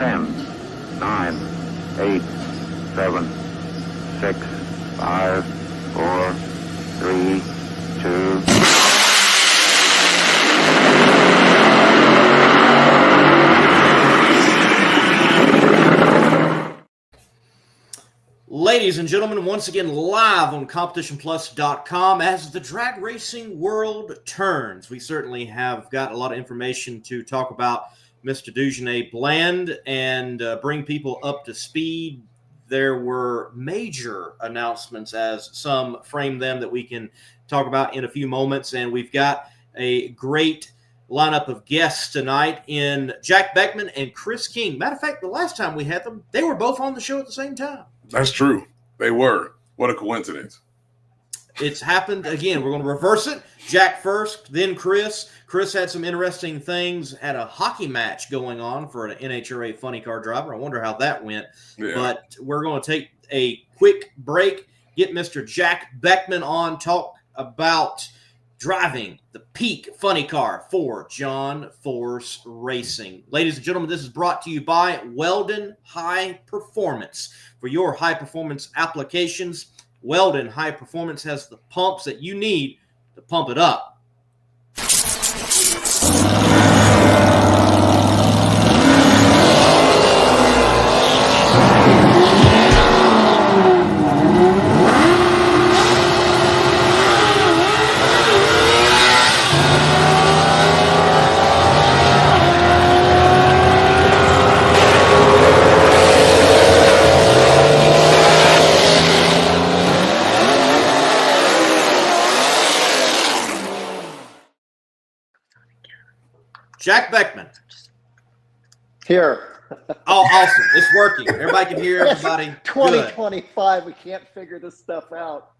10, 9, 8, 7, 6, 5, 4, 3, 2. Ladies and gentlemen, once again live on CompetitionPlus.com as the drag racing world turns. We certainly have got a lot of information to talk about Mr. Dugenais Bland and bring people up to speed. There were major announcements, as some frame them, that we can talk about in a few moments. And we've got a great lineup of guests tonight in Jack Beckman and Chris King. Matter of fact, the last time we had them, they were both on the show at the same time. That's true. They were. What a coincidence. It's happened again. We're going to reverse it. Jack first, then Chris. Chris had some interesting things. Had a hockey match going on for an NHRA funny car driver. I wonder how that went. Yeah. But we're going to take a quick break, get Mr. Jack Beckman on, talk about driving the peak funny car for John Force Racing. Ladies and gentlemen, this is brought to you by Weldon High Performance. For your high performance applications, Weldon High Performance has the pumps that you need to pump it up. Jack Beckman. Here. Oh, awesome. It's working. Everybody can hear everybody. 2025. We can't figure this stuff out.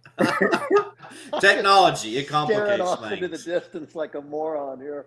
Technology, it complicates Staring off things. into the distance like a moron here.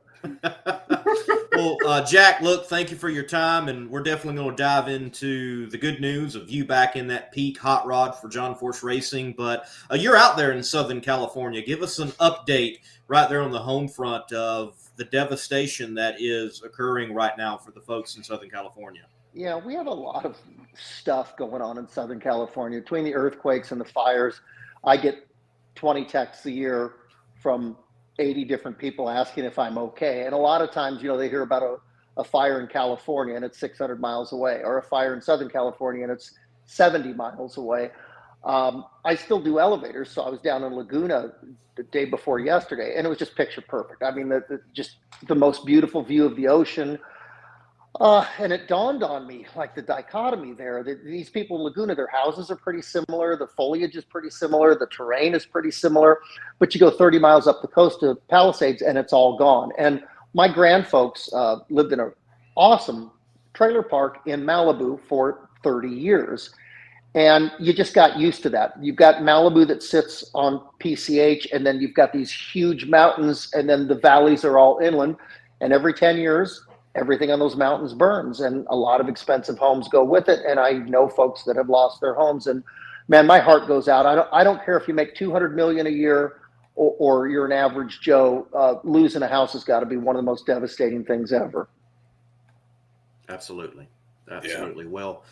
Well, Jack, look, thank you for your time, and we're definitely going to dive into the good news of you back in that peak hot rod for John Force Racing. But you're out there in Southern California. Give us an update right there on the home front of the devastation that is occurring right now for the folks in Southern California. Yeah, we have a lot of stuff going on in Southern California. Between the earthquakes and the fires, I get 20 texts a year from 80 different people asking if I'm okay. And a lot of times, you know, they hear about a fire in California and it's 600 miles away, or a fire in Southern California and it's 70 miles away. I still do elevators, so I was down in Laguna the day before yesterday, and it was just picture perfect. I mean, just the most beautiful view of the ocean. And it dawned on me, like the dichotomy there, that these people in Laguna, their houses are pretty similar, the foliage is pretty similar, the terrain is pretty similar, but you go 30 miles up the coast to Palisades and it's all gone. And my grandfolks lived in an awesome trailer park in Malibu for 30 years. And you just got used to that. You've got Malibu that sits on PCH, and then you've got these huge mountains, and then the valleys are all inland. And every 10 years, everything on those mountains burns, and a lot of expensive homes go with it. And I know folks that have lost their homes, and man, my heart goes out. I don't care if you make $200 million a year or you're an average Joe. Losing a house has got to be one of the most devastating things ever. Absolutely. Absolutely. Yeah. Well,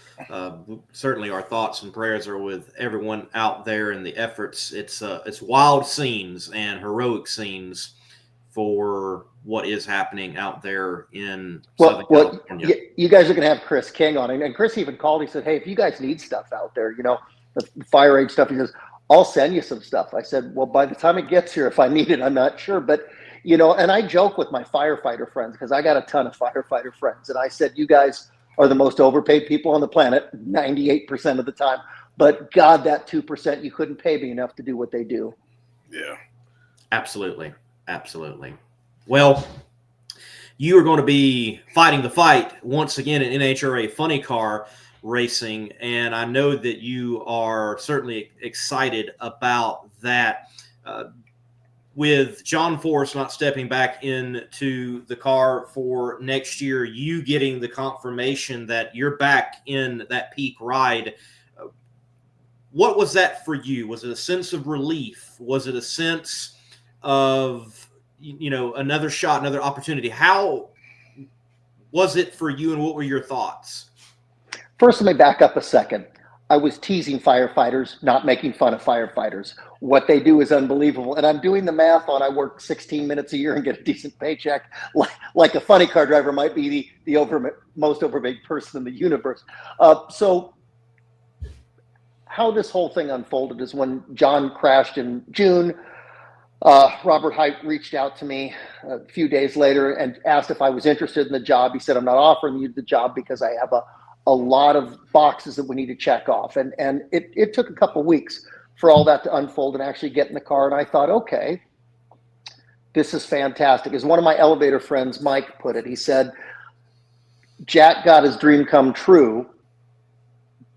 certainly our thoughts and prayers are with everyone out there in the efforts. It's wild scenes and heroic scenes for what is happening out there in Southern California. You guys are going to have Chris King on, and Chris even called. He said, "Hey, if you guys need stuff out there, you know, the fire aid stuff," he says, "I'll send you some stuff." I said, "Well, by the time it gets here, if I need it, I'm not sure." But you know, and I joke with my firefighter friends because I got a ton of firefighter friends, and I said, "You guys are the most overpaid people on the planet, 98% of the time. But God, that 2%, you couldn't pay me enough to do what they do." Yeah. Absolutely. Absolutely. Well, you are going to be fighting the fight once again in NHRA funny car racing, and I know that you are certainly excited about that. With John Force not stepping back into the car for next year, you getting the confirmation that you're back in that peak ride, what was that for you? Was it a sense of relief? Was it a sense of, you know, another shot, another opportunity? How was it for you, and what were your thoughts? First, let me back up a second. I was teasing firefighters, not making fun of firefighters. What they do is unbelievable. And I'm doing the math on I work 16 minutes a year and get a decent paycheck, like a funny car driver might be the most overpaid person in the universe. So how this whole thing unfolded is when John crashed in June, Robert Height reached out to me a few days later and asked if I was interested in the job. He said, I'm not offering you the job because I have a lot of boxes that we need to check off. And it took a couple of weeks for all that to unfold and actually get in the car. And I thought, okay, this is fantastic. As one of my elevator friends, Mike, put it, he said, Jack got his dream come true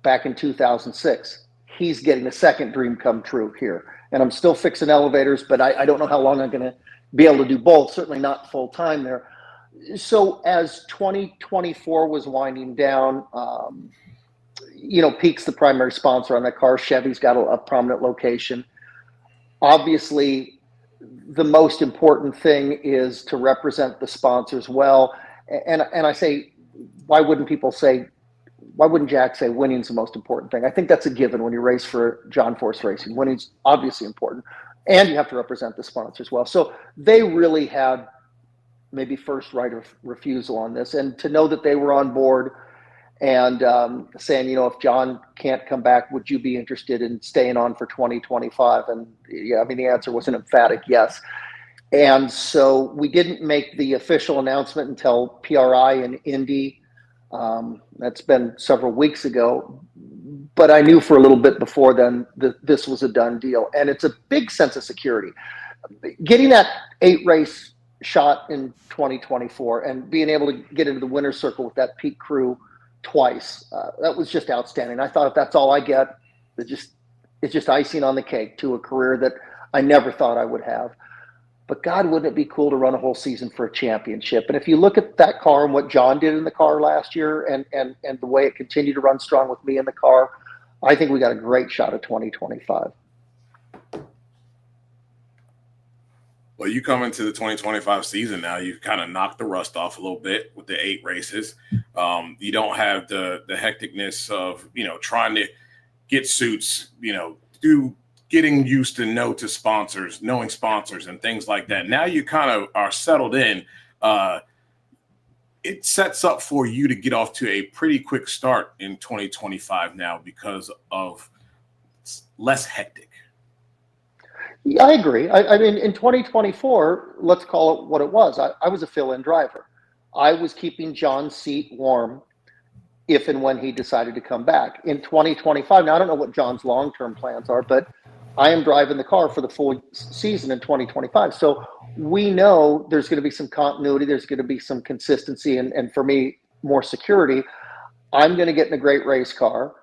back in 2006. He's getting a second dream come true here. And I'm still fixing elevators, but I don't know how long I'm going to be able to do both, certainly not full time there. So as 2024 was winding down, Peak's the primary sponsor on that car. Chevy's got a prominent location. Obviously, the most important thing is to represent the sponsors well. And I say, why wouldn't Jack say winning's the most important thing? I think that's a given when you race for John Force Racing. Winning's obviously important, and you have to represent the sponsors well. So they really had maybe first right of refusal on this, and to know that they were on board and saying, if John can't come back, would you be interested in staying on for 2025? And the answer was an emphatic yes. And so we didn't make the official announcement until PRI in Indy. That's been several weeks ago, but I knew for a little bit before then that this was a done deal. And it's a big sense of security. Getting that 8-race shot in 2024 and being able to get into the winner's circle with that Peak crew twice, that was just outstanding. I thought if that's all I get, it's just icing on the cake to a career that I never thought I would have. But God, wouldn't it be cool to run a whole season for a championship? And if you look at that car and what John did in the car last year and the way it continued to run strong with me in the car, I think we got a great shot at 2025. Well, you come into the 2025 season now, you've kind of knocked the rust off a little bit with the 8 races. You don't have the hecticness of, trying to get suits, getting used to knowing sponsors and things like that. Now you kind of are settled in. It sets up for you to get off to a pretty quick start in 2025 now because of less hectic. Yeah, I agree. I mean, in 2024, let's call it what it was. I was a fill-in driver. I was keeping John's seat warm if and when he decided to come back. In 2025, now I don't know what John's long-term plans are, but I am driving the car for the full season in 2025. So we know there's going to be some continuity. There's going to be some consistency. And for me, more security. I'm going to get in a great race car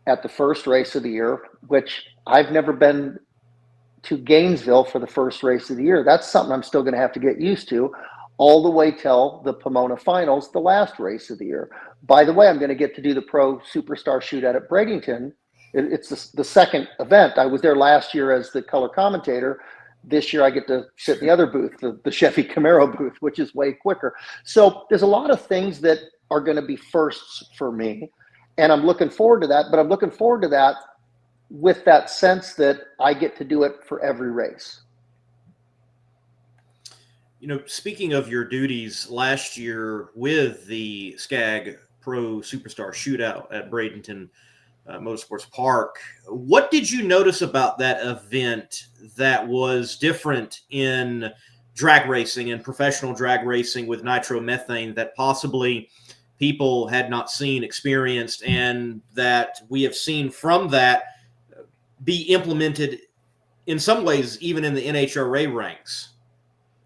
at the first race of the year, which I've never been to Gainesville for the first race of the year. That's something I'm still going to have to get used to all the way till the Pomona Finals, the last race of the year. By the way, I'm going to get to do the Pro Superstar Shootout at Bradenton. It's the second event. I was there last year as the color commentator. This year I get to sit in the other booth, the Chevy Camaro booth, which is way quicker. So there's a lot of things that are going to be firsts for me. And I'm looking forward to that, but I'm looking forward to that with that sense that I get to do it for every race. Speaking of your duties last year with the SCAG Pro Superstar Shootout at Bradenton Motorsports Park, what did you notice about that event that was different in drag racing and professional drag racing with nitromethane that possibly people had not seen, experienced, and that we have seen from that be implemented in some ways, even in the NHRA ranks?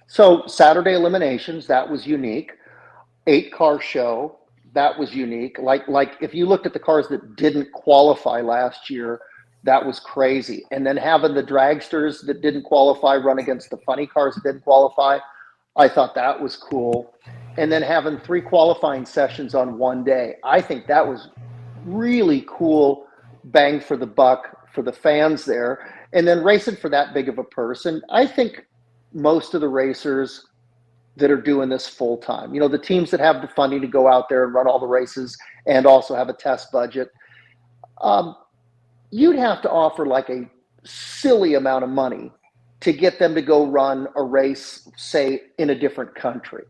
So Saturday eliminations, that was unique. 8-car show, that was unique. Like if you looked at the cars that didn't qualify last year, that was crazy. And then having the dragsters that didn't qualify run against the funny cars that didn't qualify, I thought that was cool. And then having 3 qualifying sessions on one day, I think that was really cool, bang for the buck for the fans there. And then racing for that big of a purse. And I think most of the racers that are doing this full time. You know, the teams that have the funding to go out there and run all the races and also have a test budget, you'd have to offer like a silly amount of money to get them to go run a race, say, in a different country.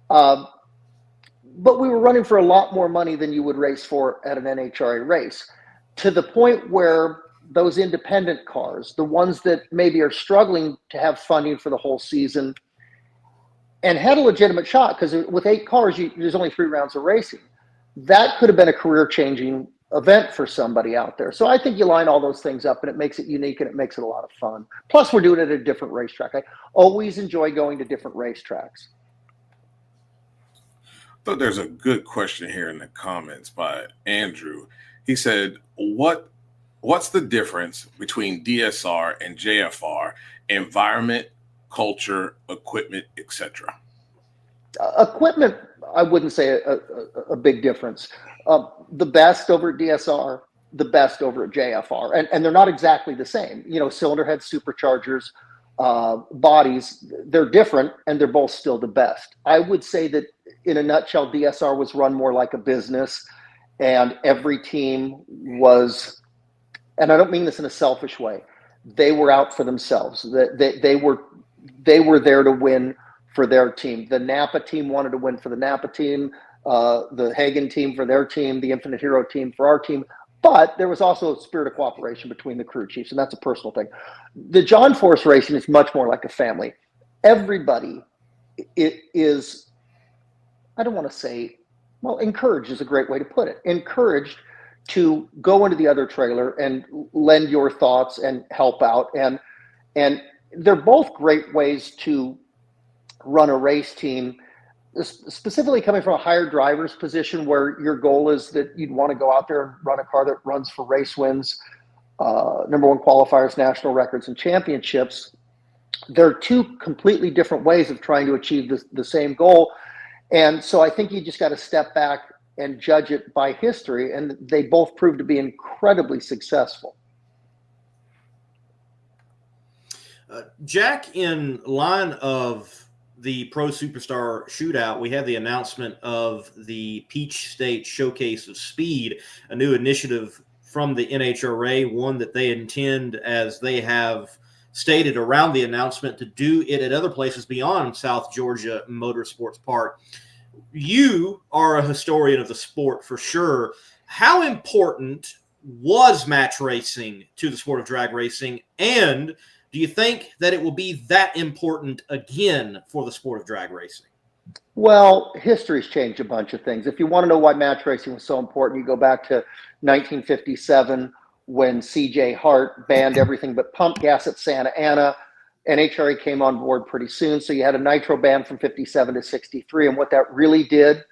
But we were running for a lot more money than you would race for at an NHRA race, to the point where those independent cars, the ones that maybe are struggling to have funding for the whole season and had a legitimate shot, because with 8 cars, there's only 3 rounds of racing. That could have been a career-changing event for somebody out there. So I think you line all those things up and it makes it unique and it makes it a lot of fun. Plus, we're doing it at a different racetrack. I always enjoy going to different racetracks. I thought there's a good question here in the comments by Andrew. He said, what's the difference between DSR and JFR, environment, culture, equipment, etc.? Equipment, I wouldn't say a big difference. The best over at DSR, the best over at JFR, and they're not exactly the same. You know, cylinder heads, superchargers, bodies, they're different, and they're both still the best. I would say that in a nutshell, DSR was run more like a business, and every team was, and I don't mean this in a selfish way, they were out for themselves. They were there to win for their team. The Napa team wanted to win for the Napa team, the Hagen team for their team, the Infinite Hero team for our team. But there was also a spirit of cooperation between the crew chiefs, and that's a personal thing. The John Force racing is much more like a family. Everybody is, I don't want to say, well, encouraged is a great way to put it. Encouraged to go into the other trailer and lend your thoughts and help out. And they're both great ways to run a race team, specifically coming from a higher driver's position where your goal is that you'd want to go out there and run a car that runs for race wins, number 1 qualifiers, national records, and championships. They're 2 completely different ways of trying to achieve the same goal. And so I think you just got to step back and judge it by history, and they both proved to be incredibly successful. Jack, in line of the Pro Superstar Shootout, we have the announcement of the Peach State Showcase of Speed, a new initiative from the NHRA, one that they intend, as they have stated around the announcement, to do it at other places beyond South Georgia Motorsports Park. You are a historian of the sport for sure. How important was match racing to the sport of drag racing, and do you think that it will be that important again for the sport of drag racing? Well, history's changed a bunch of things. If you want to know why match racing was so important, you go back to 1957 when C.J. Hart banned everything but pump gas at Santa Ana. NHRA came on board pretty soon, so you had a nitro ban from 57 to 63, and what that really did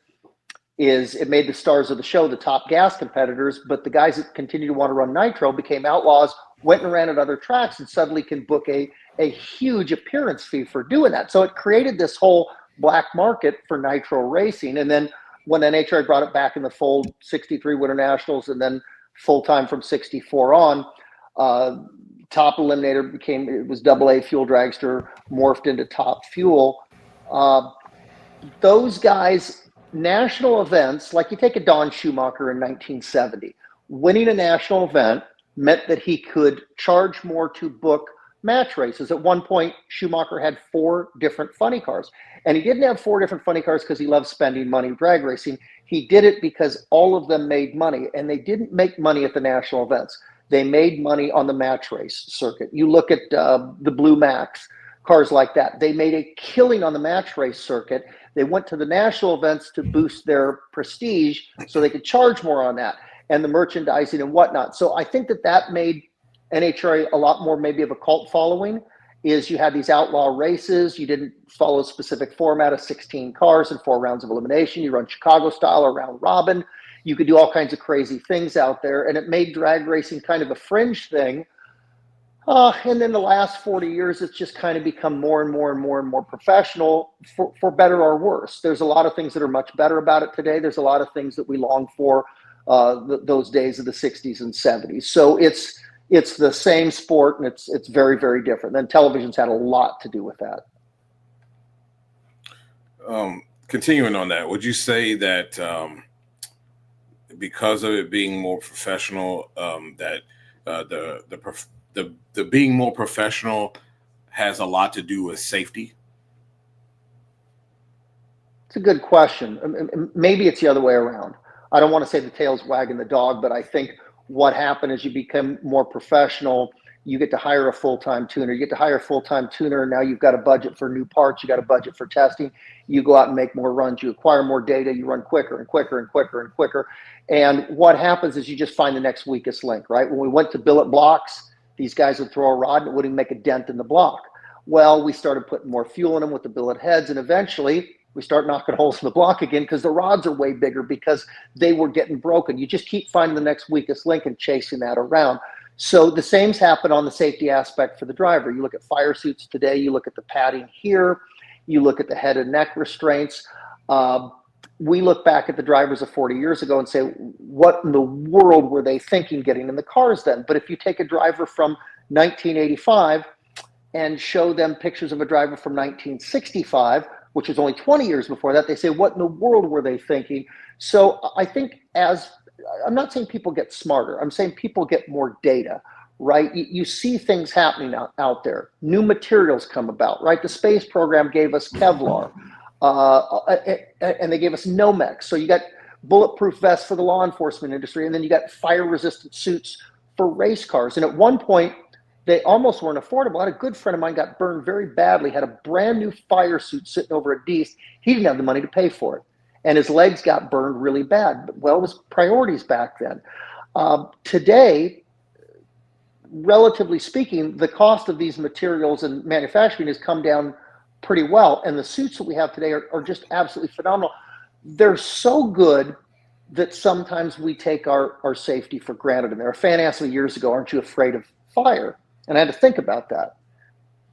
is it made the stars of the show the top gas competitors, but the guys that continued to want to run nitro became outlaws, went and ran at other tracks, and suddenly can book a huge appearance fee for doing that. So it created this whole black market for nitro racing. And then when NHRA brought it back in the fold, 63 Winter Nationals, and then full-time from 64 on, Top Eliminator it was AA Fuel Dragster, morphed into Top Fuel. Those guys, national events, like you take a Don Schumacher in 1970, winning a national event meant that he could charge more to book match races. At one point, Schumacher had 4 different funny cars. And he didn't have 4 different funny cars because he loved spending money drag racing. He did it because all of them made money. And they didn't make money at the national events. They made money on the match race circuit. You look at the Blue Max, cars like that. They made a killing on the match race circuit. They went to the national events to boost their prestige so they could charge more on that and the merchandising and whatnot. So I think that made NHRA a lot more maybe of a cult following, is you had these outlaw races. You didn't follow a specific format of 16 cars and 4 rounds of elimination. You run Chicago style or round robin. You could do all kinds of crazy things out there, and it made drag racing kind of a fringe thing. And then the last 40 years, it's just kind of become more and more and more and more professional, for better or worse. There's a lot of things that are much better about it today. There's a lot of things that we long for those days of the 60s and 70s. So it's the same sport, and it's very, very different. Then television's had a lot to do with that. continuing on that, would you say that because of it being more professional, that the being more professional has a lot to do with safety? It's a good question. Maybe it's the other way around. I don't want to say the tail's wagging the dog, but I think what happened is you become more professional. You get to hire a full-time tuner. You get to hire a full-time tuner. Now you've got a budget for new parts. You got a budget for testing. You go out and make more runs. You acquire more data. You run quicker and quicker and quicker and quicker. And what happens is you just find the next weakest link, right? When we went to billet blocks, these guys would throw a rod and it wouldn't make a dent in the block. Well, we started putting more fuel in them with the billet heads, and eventually we start knocking holes in the block again because the rods are way bigger because they were getting broken. You just keep finding the next weakest link and chasing that around. So the same's happened on the safety aspect for the driver. You look at fire suits today, you look at the padding here, you look at the head and neck restraints. We look back at the drivers of 40 years ago and say, what in the world were they thinking getting in the cars then? But if you take a driver from 1985 and show them pictures of a driver from 1965, which is only 20 years before that, they say, what in the world were they thinking? So I think I'm not saying people get smarter. I'm saying people get more data, right? You see things happening out there. New materials come about, right? The space program gave us Kevlar, and they gave us Nomex. So you got bulletproof vests for the law enforcement industry, and then you got fire-resistant suits for race cars. And at one point, they almost weren't affordable. I had a good friend of mine got burned very badly, had a brand new fire suit sitting over a Deist. He didn't have the money to pay for it. And his legs got burned really bad. Well, it was priorities back then. Today, relatively speaking, the cost of these materials and manufacturing has come down pretty well. And the suits that we have today are just absolutely phenomenal. They're so good that sometimes we take our safety for granted. And there, a fan asked me years ago, aren't you afraid of fire? And I had to think about that.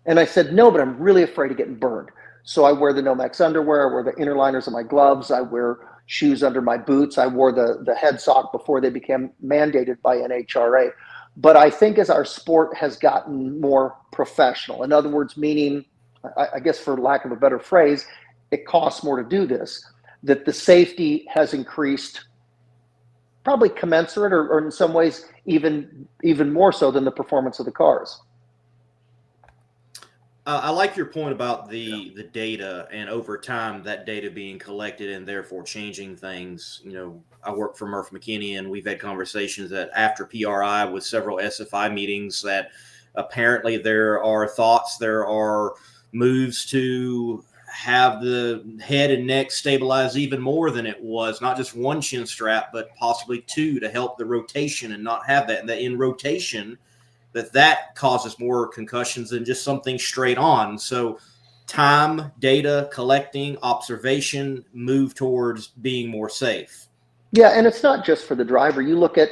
And I said, no, but I'm really afraid of getting burned. So I wear the Nomex underwear, I wear the inner liners of my gloves, I wear shoes under my boots, I wore the head sock before they became mandated by NHRA. But I think as our sport has gotten more professional, in other words, meaning, I guess for lack of a better phrase, it costs more to do this, that the safety has increased probably commensurate or in some ways even more so than the performance of the cars. I like your point about the data, and over time that data being collected and therefore changing things. You know, I work for Murph McKinney, and we've had conversations that after PRI with several SFI meetings that apparently there are moves to have the head and neck stabilize even more than it was, not just one chin strap, but possibly two to help the rotation and not have that. And that in rotation, that causes more concussions than just something straight on. So time, data, collecting, observation, move towards being more safe. Yeah, and it's not just for the driver. You look at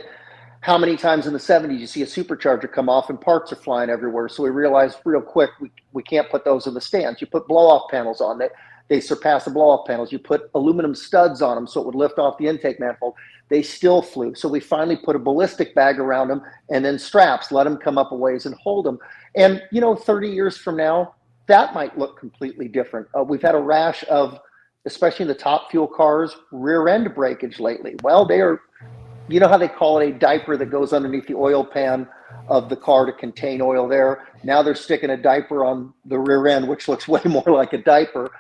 how many times in the 70s you see a supercharger come off and parts are flying everywhere. So we realized real quick we can't put those in the stands. You put blow-off panels on it. They surpass the blow-off panels. You put aluminum studs on them so it would lift off the intake manifold. They still flew. So we finally put a ballistic bag around them and then straps, let them come up a ways and hold them. And, 30 years from now, that might look completely different. We've had a rash of, especially in the top fuel cars, rear end breakage lately. Well, they are, you know how they call it a diaper that goes underneath the oil pan of the car to contain oil there? Now they're sticking a diaper on the rear end, which looks way more like a diaper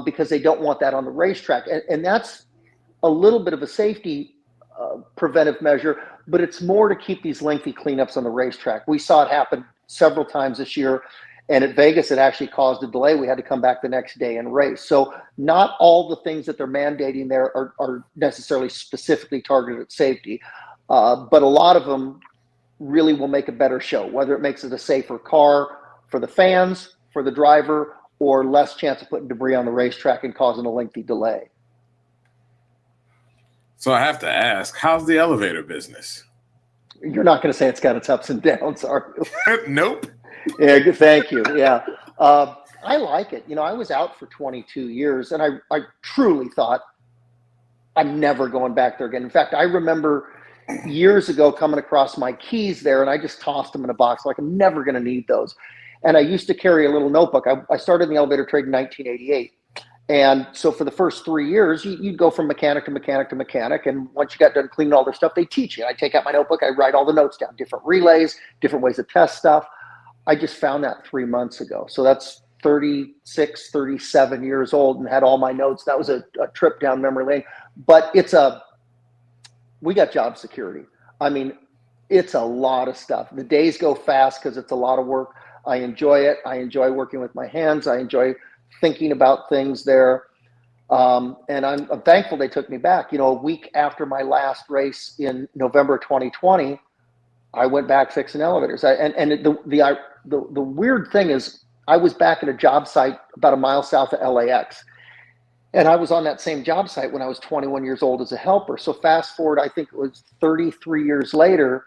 because they don't want that on the racetrack. And that's a little bit of a safety preventive measure, but it's more to keep these lengthy cleanups on the racetrack. We saw it happen several times this year, and at Vegas, it actually caused a delay. We had to come back the next day and race. So not all the things that they're mandating there are necessarily specifically targeted at safety, but a lot of them really will make a better show, whether it makes it a safer car for the fans, for the driver, or less chance of putting debris on the racetrack and causing a lengthy delay. So I have to ask, how's the elevator business? You're not going to say it's got its ups and downs, are you? Nope. Yeah, thank you. Yeah. I like it. I was out for 22 years, and I truly thought I'm never going back there again. In fact, I remember years ago coming across my keys there, and I just tossed them in a box like I'm never going to need those. And I used to carry a little notebook. I started in the elevator trade in 1988. And so for the first 3 years, you'd go from mechanic to mechanic to mechanic. And once you got done cleaning all their stuff, they teach you. I take out my notebook, I write all the notes down, different relays, different ways to test stuff. I just found that 3 months ago. So that's 36, 37 years old and had all my notes. That was a trip down memory lane. But we got job security. I mean, it's a lot of stuff. The days go fast because it's a lot of work. I enjoy it. I enjoy working with my hands. I enjoy thinking about things there. And I'm thankful they took me back. A week after my last race in November 2020, I went back fixing elevators. The weird thing is I was back at a job site about a mile south of LAX. And I was on that same job site when I was 21 years old as a helper. So fast forward, I think it was 33 years later,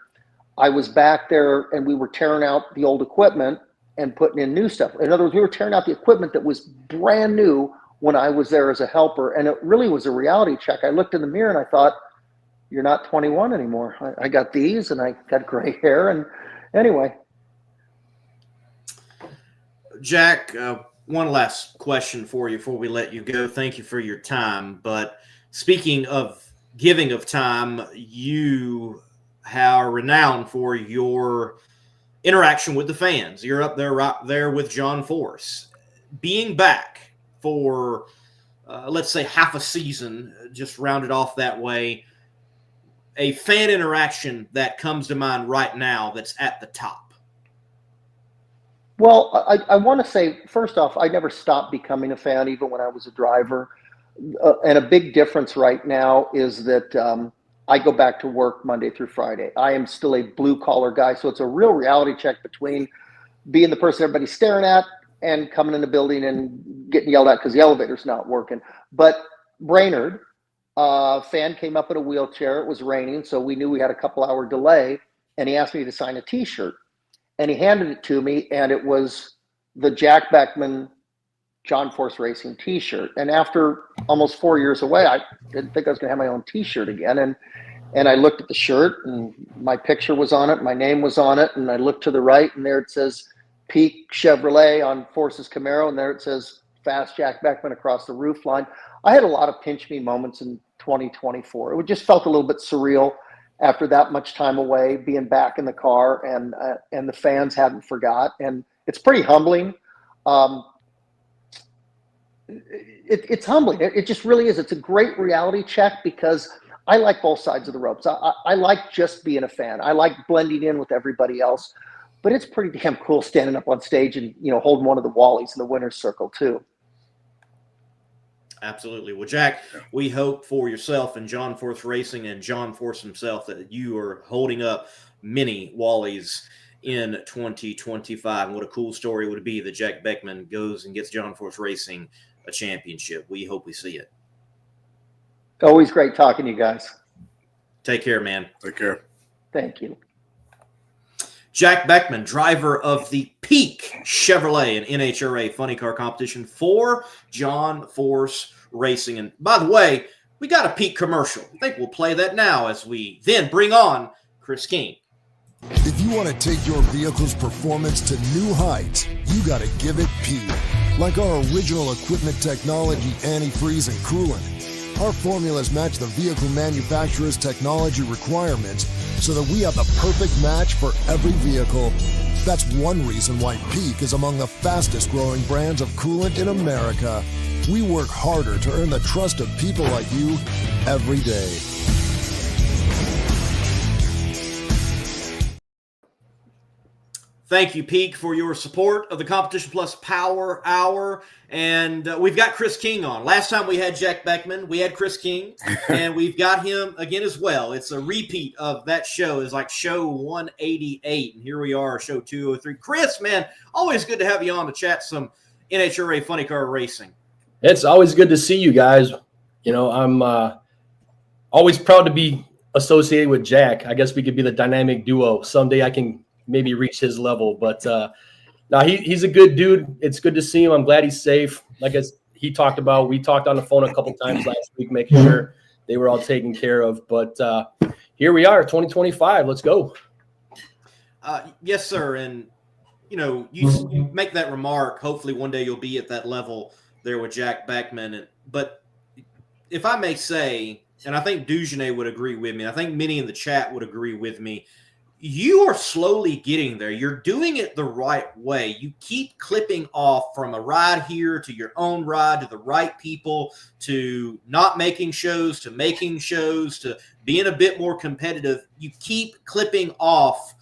I was back there and we were tearing out the old equipment and putting in new stuff. In other words, we were tearing out the equipment that was brand new when I was there as a helper. And it really was a reality check. I looked in the mirror and I thought, you're not 21 anymore. I got these and I got gray hair. And anyway. Jack, one last question for you before we let you go. Thank you for your time. But speaking of giving of time, you are renowned for your interaction with the fans. You're up there right there with John Force. Being back for, let's say, half a season, just rounded off that way, a fan interaction that comes to mind right now that's at the top. Well, I want to say, first off, I never stopped becoming a fan, even when I was a driver. And a big difference right now is that I go back to work Monday through Friday. I am still a blue-collar guy, so it's a real reality check between being the person everybody's staring at and coming in the building and getting yelled at because the elevator's not working. But Brainerd, fan came up in a wheelchair. It was raining, so we knew we had a couple-hour delay, and he asked me to sign a T-shirt. And he handed it to me, and it was the Jack Beckman John Force Racing T-shirt. And after almost 4 years away, I didn't think I was going to have my own T-shirt again. And I looked at the shirt, and my picture was on it, my name was on it, and I looked to the right, and there it says Peak Chevrolet on Force's Camaro, and there it says Fast Jack Beckman across the roof line. I had a lot of pinch me moments in 2024. It just felt a little bit surreal after that much time away, being back in the car, and the fans hadn't forgot. And it's pretty humbling. It's humbling. It just really is. It's a great reality check because I like both sides of the ropes. I like just being a fan. I like blending in with everybody else. But it's pretty damn cool standing up on stage and, holding one of the Wallies in the winner's circle too. Absolutely. Well, Jack, we hope for yourself and John Force Racing and John Force himself that you are holding up many Wallies in 2025. And what a cool story would it be that Jack Beckman goes and gets John Force Racing a championship. We hope we see it. Always great talking to you guys. Take care, man. Take care. Thank you. Jack Beckman, driver of the Peak Chevrolet and NHRA funny car competition for John Force Racing. And by the way, we got a Peak commercial. I think we'll play that now as we then bring on Chris King. If you want to take your vehicle's performance to new heights, you got to give it Peak. Like our original equipment technology, antifreeze, and coolant. Our formulas match the vehicle manufacturer's technology requirements so that we have the perfect match for every vehicle. That's one reason why Peak is among the fastest growing brands of coolant in America. We work harder to earn the trust of people like you every day. Thank you, Peak, for your support of the Competition Plus Power Hour. And we've got Chris King on. Last time we had Jack Beckman, we had Chris King, and we've got him again as well. It's a repeat of that show. It's like show 188, and here we are, show 203. Chris, man, always good to have you on to chat some NHRA funny car racing. It's always good to see you guys. I'm always proud to be associated with Jack. I guess we could be the dynamic duo. Someday I can maybe reach his level, but no, he's a good dude. It's good to see him. I'm glad he's safe. Like we talked on the phone a couple times last week, making sure they were all taken care of. But here we are, 2025. Let's go. Yes, sir. And you make that remark. Hopefully, one day you'll be at that level there with Jack Beckman. But if I may say, and I think Dugenet would agree with me, I think many in the chat would agree with me, you are slowly getting there. You're doing it the right way. You keep clipping off from a ride here to your own ride to the right people, to not making shows, to making shows, to being a bit more competitive. You keep clipping off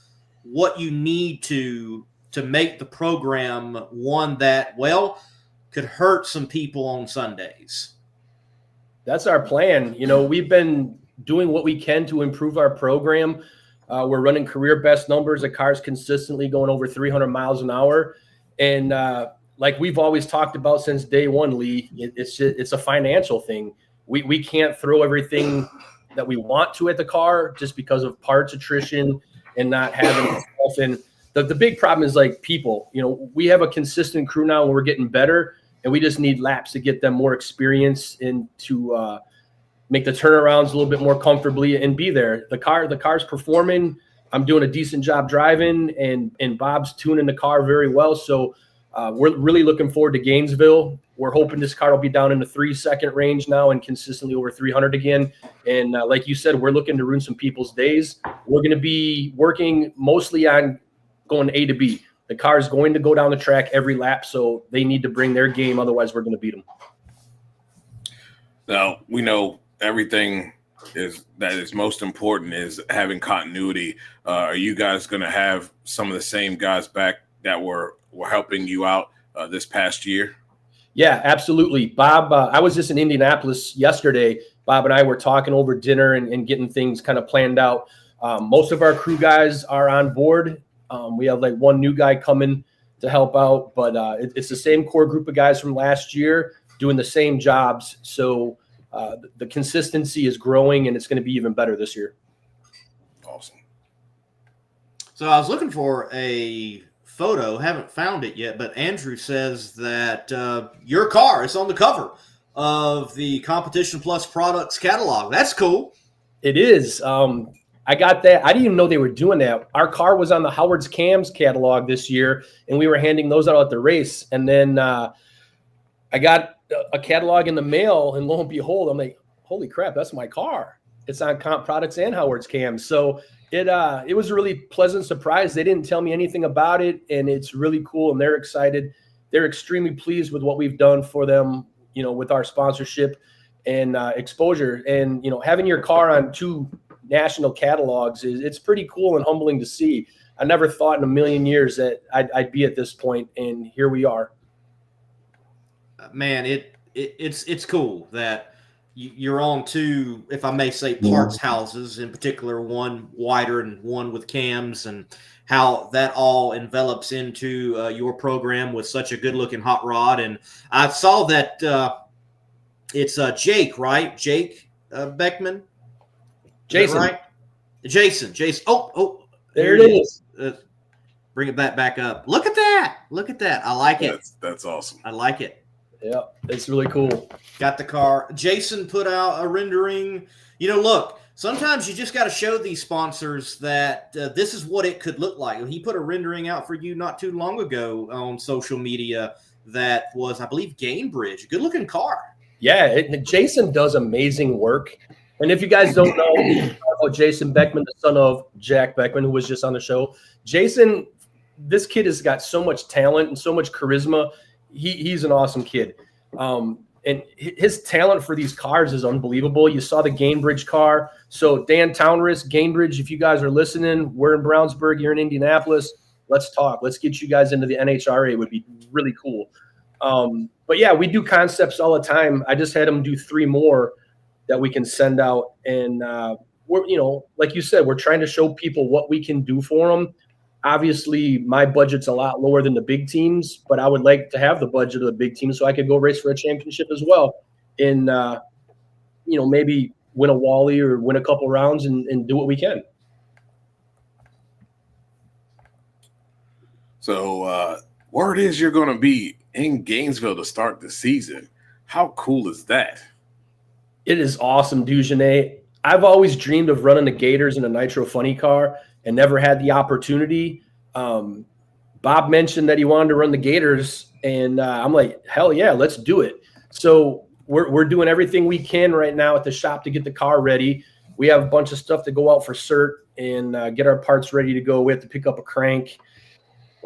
what you need to make the program one that, well, could hurt some people on Sundays. That's our plan. You know, we've been doing what we can to improve our program. We're running career best numbers. The car's consistently going over 300 miles an hour. And like we've always talked about since day one, Lee, it's a financial thing. We can't throw everything that we want to at the car just because of parts attrition and not having stuff. And the big problem is like people. You know, we have a consistent crew now and we're getting better, and we just need laps to get them more experience and to make the turnarounds a little bit more comfortably and be there. The car's performing. I'm doing a decent job driving, and Bob's tuning the car very well. So we're really looking forward to Gainesville. We're hoping this car will be down in the 3-second range now and consistently over 300 again. And like you said, we're looking to ruin some people's days. We're going to be working mostly on going A to B. The car is going to go down the track every lap, so they need to bring their game. Otherwise, we're going to beat them. Now, we know everything that is most important is having continuity. Are you guys going to have some of the same guys back that were helping you out this past year? Yeah, absolutely. Bob, I was just in Indianapolis yesterday. Bob and I were talking over dinner and getting things kind of planned out. Most of our crew guys are on board. We have like one new guy coming to help out, but it's the same core group of guys from last year doing the same jobs. So the consistency is growing, and it's going to be even better this year. Awesome. So I was looking for a photo, haven't found it yet, but Andrew says that your car is on the cover of the Competition Plus Products catalog. That's cool. It is. I got that. I didn't even know they were doing that. Our car was on the Howard's Cams catalog this year, and we were handing those out at the race. And then I got a catalog in the mail, and lo and behold, I'm like, holy crap, that's my car. It's on Comp Products and Howard's Cams. So it was a really pleasant surprise. They didn't tell me anything about it, and it's really cool, and they're excited. They're extremely pleased with what we've done for them, you know, with our sponsorship and exposure. And, you know, having your car on 2 national catalogs it's pretty cool and humbling to see. I never thought in a million years that I'd be at this point, and here we are. Man, it's cool that you're on 2, if I may say, parts houses, in particular, one wider and one with cams, and how that all envelops into your program with such a good-looking hot rod. And I saw that it's Jake, right? Jake Beckman? Jason. Right? Jason. Oh, there it is. Bring it back up. Look at that. I like it. That's awesome. I like it. Yeah, it's really cool. Got the car. Jason put out a rendering. You know, look, sometimes you just got to show these sponsors that this is what it could look like. He put a rendering out for you not too long ago on social media that was, I believe, Gainbridge. Good looking car. Yeah, Jason does amazing work. And if you guys don't know about Jason Beckman, the son of Jack Beckman, who was just on the show, Jason, this kid has got so much talent and so much charisma. He's an awesome kid. And his talent for these cars is unbelievable. You saw the Gainbridge car. So Dan Townris, Gainbridge, if you guys are listening, we're in Brownsburg, you're in Indianapolis. Let's talk. Let's get you guys into the NHRA. It would be really cool. But yeah, we do concepts all the time. I just had them do 3 more that we can send out. And we're, you know, like you said, we're trying to show people what we can do for them. Obviously, my budget's a lot lower than the big teams, but I would like to have the budget of the big teams so I could go race for a championship as well. And, you know, maybe win a Wally or win a couple rounds and do what we can. So word is you're going to be in Gainesville to start the season. How cool is that? It is awesome, Dugenet. I've always dreamed of running the Gators in a Nitro Funny car and never had the opportunity. Bob mentioned that he wanted to run the Gators And I'm like, hell yeah, let's do it. So we're doing everything we can right now at the shop to get the car ready. We have a bunch of stuff to go out for cert and get our parts ready to go. We have to pick up a crank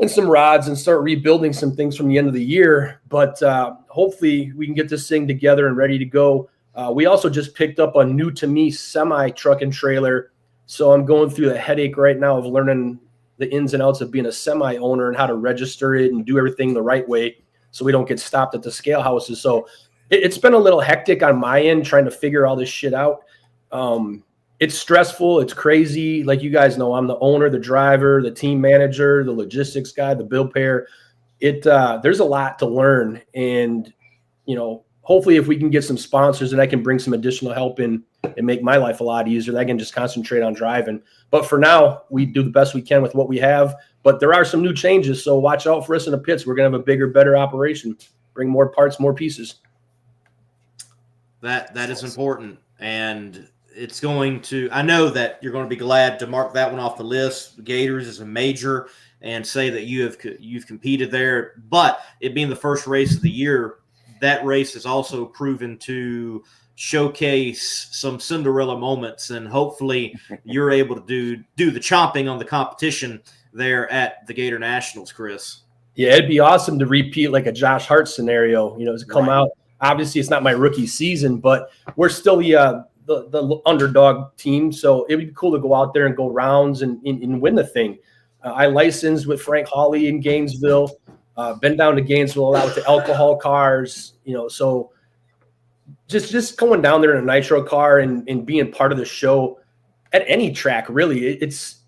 and some rods and start rebuilding some things from the end of the year. But hopefully we can get this thing together and ready to go. We also just picked up a new to me semi truck and trailer. So I'm going through the headache right now of learning the ins and outs of being a semi owner and how to register it and do everything the right way so we don't get stopped at the scale houses. So it's been a little hectic on my end trying to figure all this shit out. It's stressful. It's crazy. Like you guys know, I'm the owner, the driver, the team manager, the logistics guy, the bill payer. There's a lot to learn. And, hopefully if we can get some sponsors and I can bring some additional help in and make my life a lot easier, I can just concentrate on driving. But for now, we do the best we can with what we have. But there are some new changes, so watch out for us in the pits. We're going to have a bigger, better operation. Bring more parts, more pieces. That is important. And it's going to, I know that you're going to be glad to mark that one off the list. The Gators is a major and say that you've competed there. But it being the first race of the year, that race is also proven to showcase some Cinderella moments, and hopefully you're able to do the chomping on the competition there at the Gator Nationals, Chris. Yeah, it'd be awesome to repeat like a Josh Hart scenario, to come out. Obviously, it's not my rookie season, but we're still the underdog team, so it'd be cool to go out there and go rounds and win the thing. I licensed with Frank Hawley in Gainesville. Been down to Gainesville a lot with the alcohol cars, so just going down there in a nitro car and being part of the show at any track, really, it's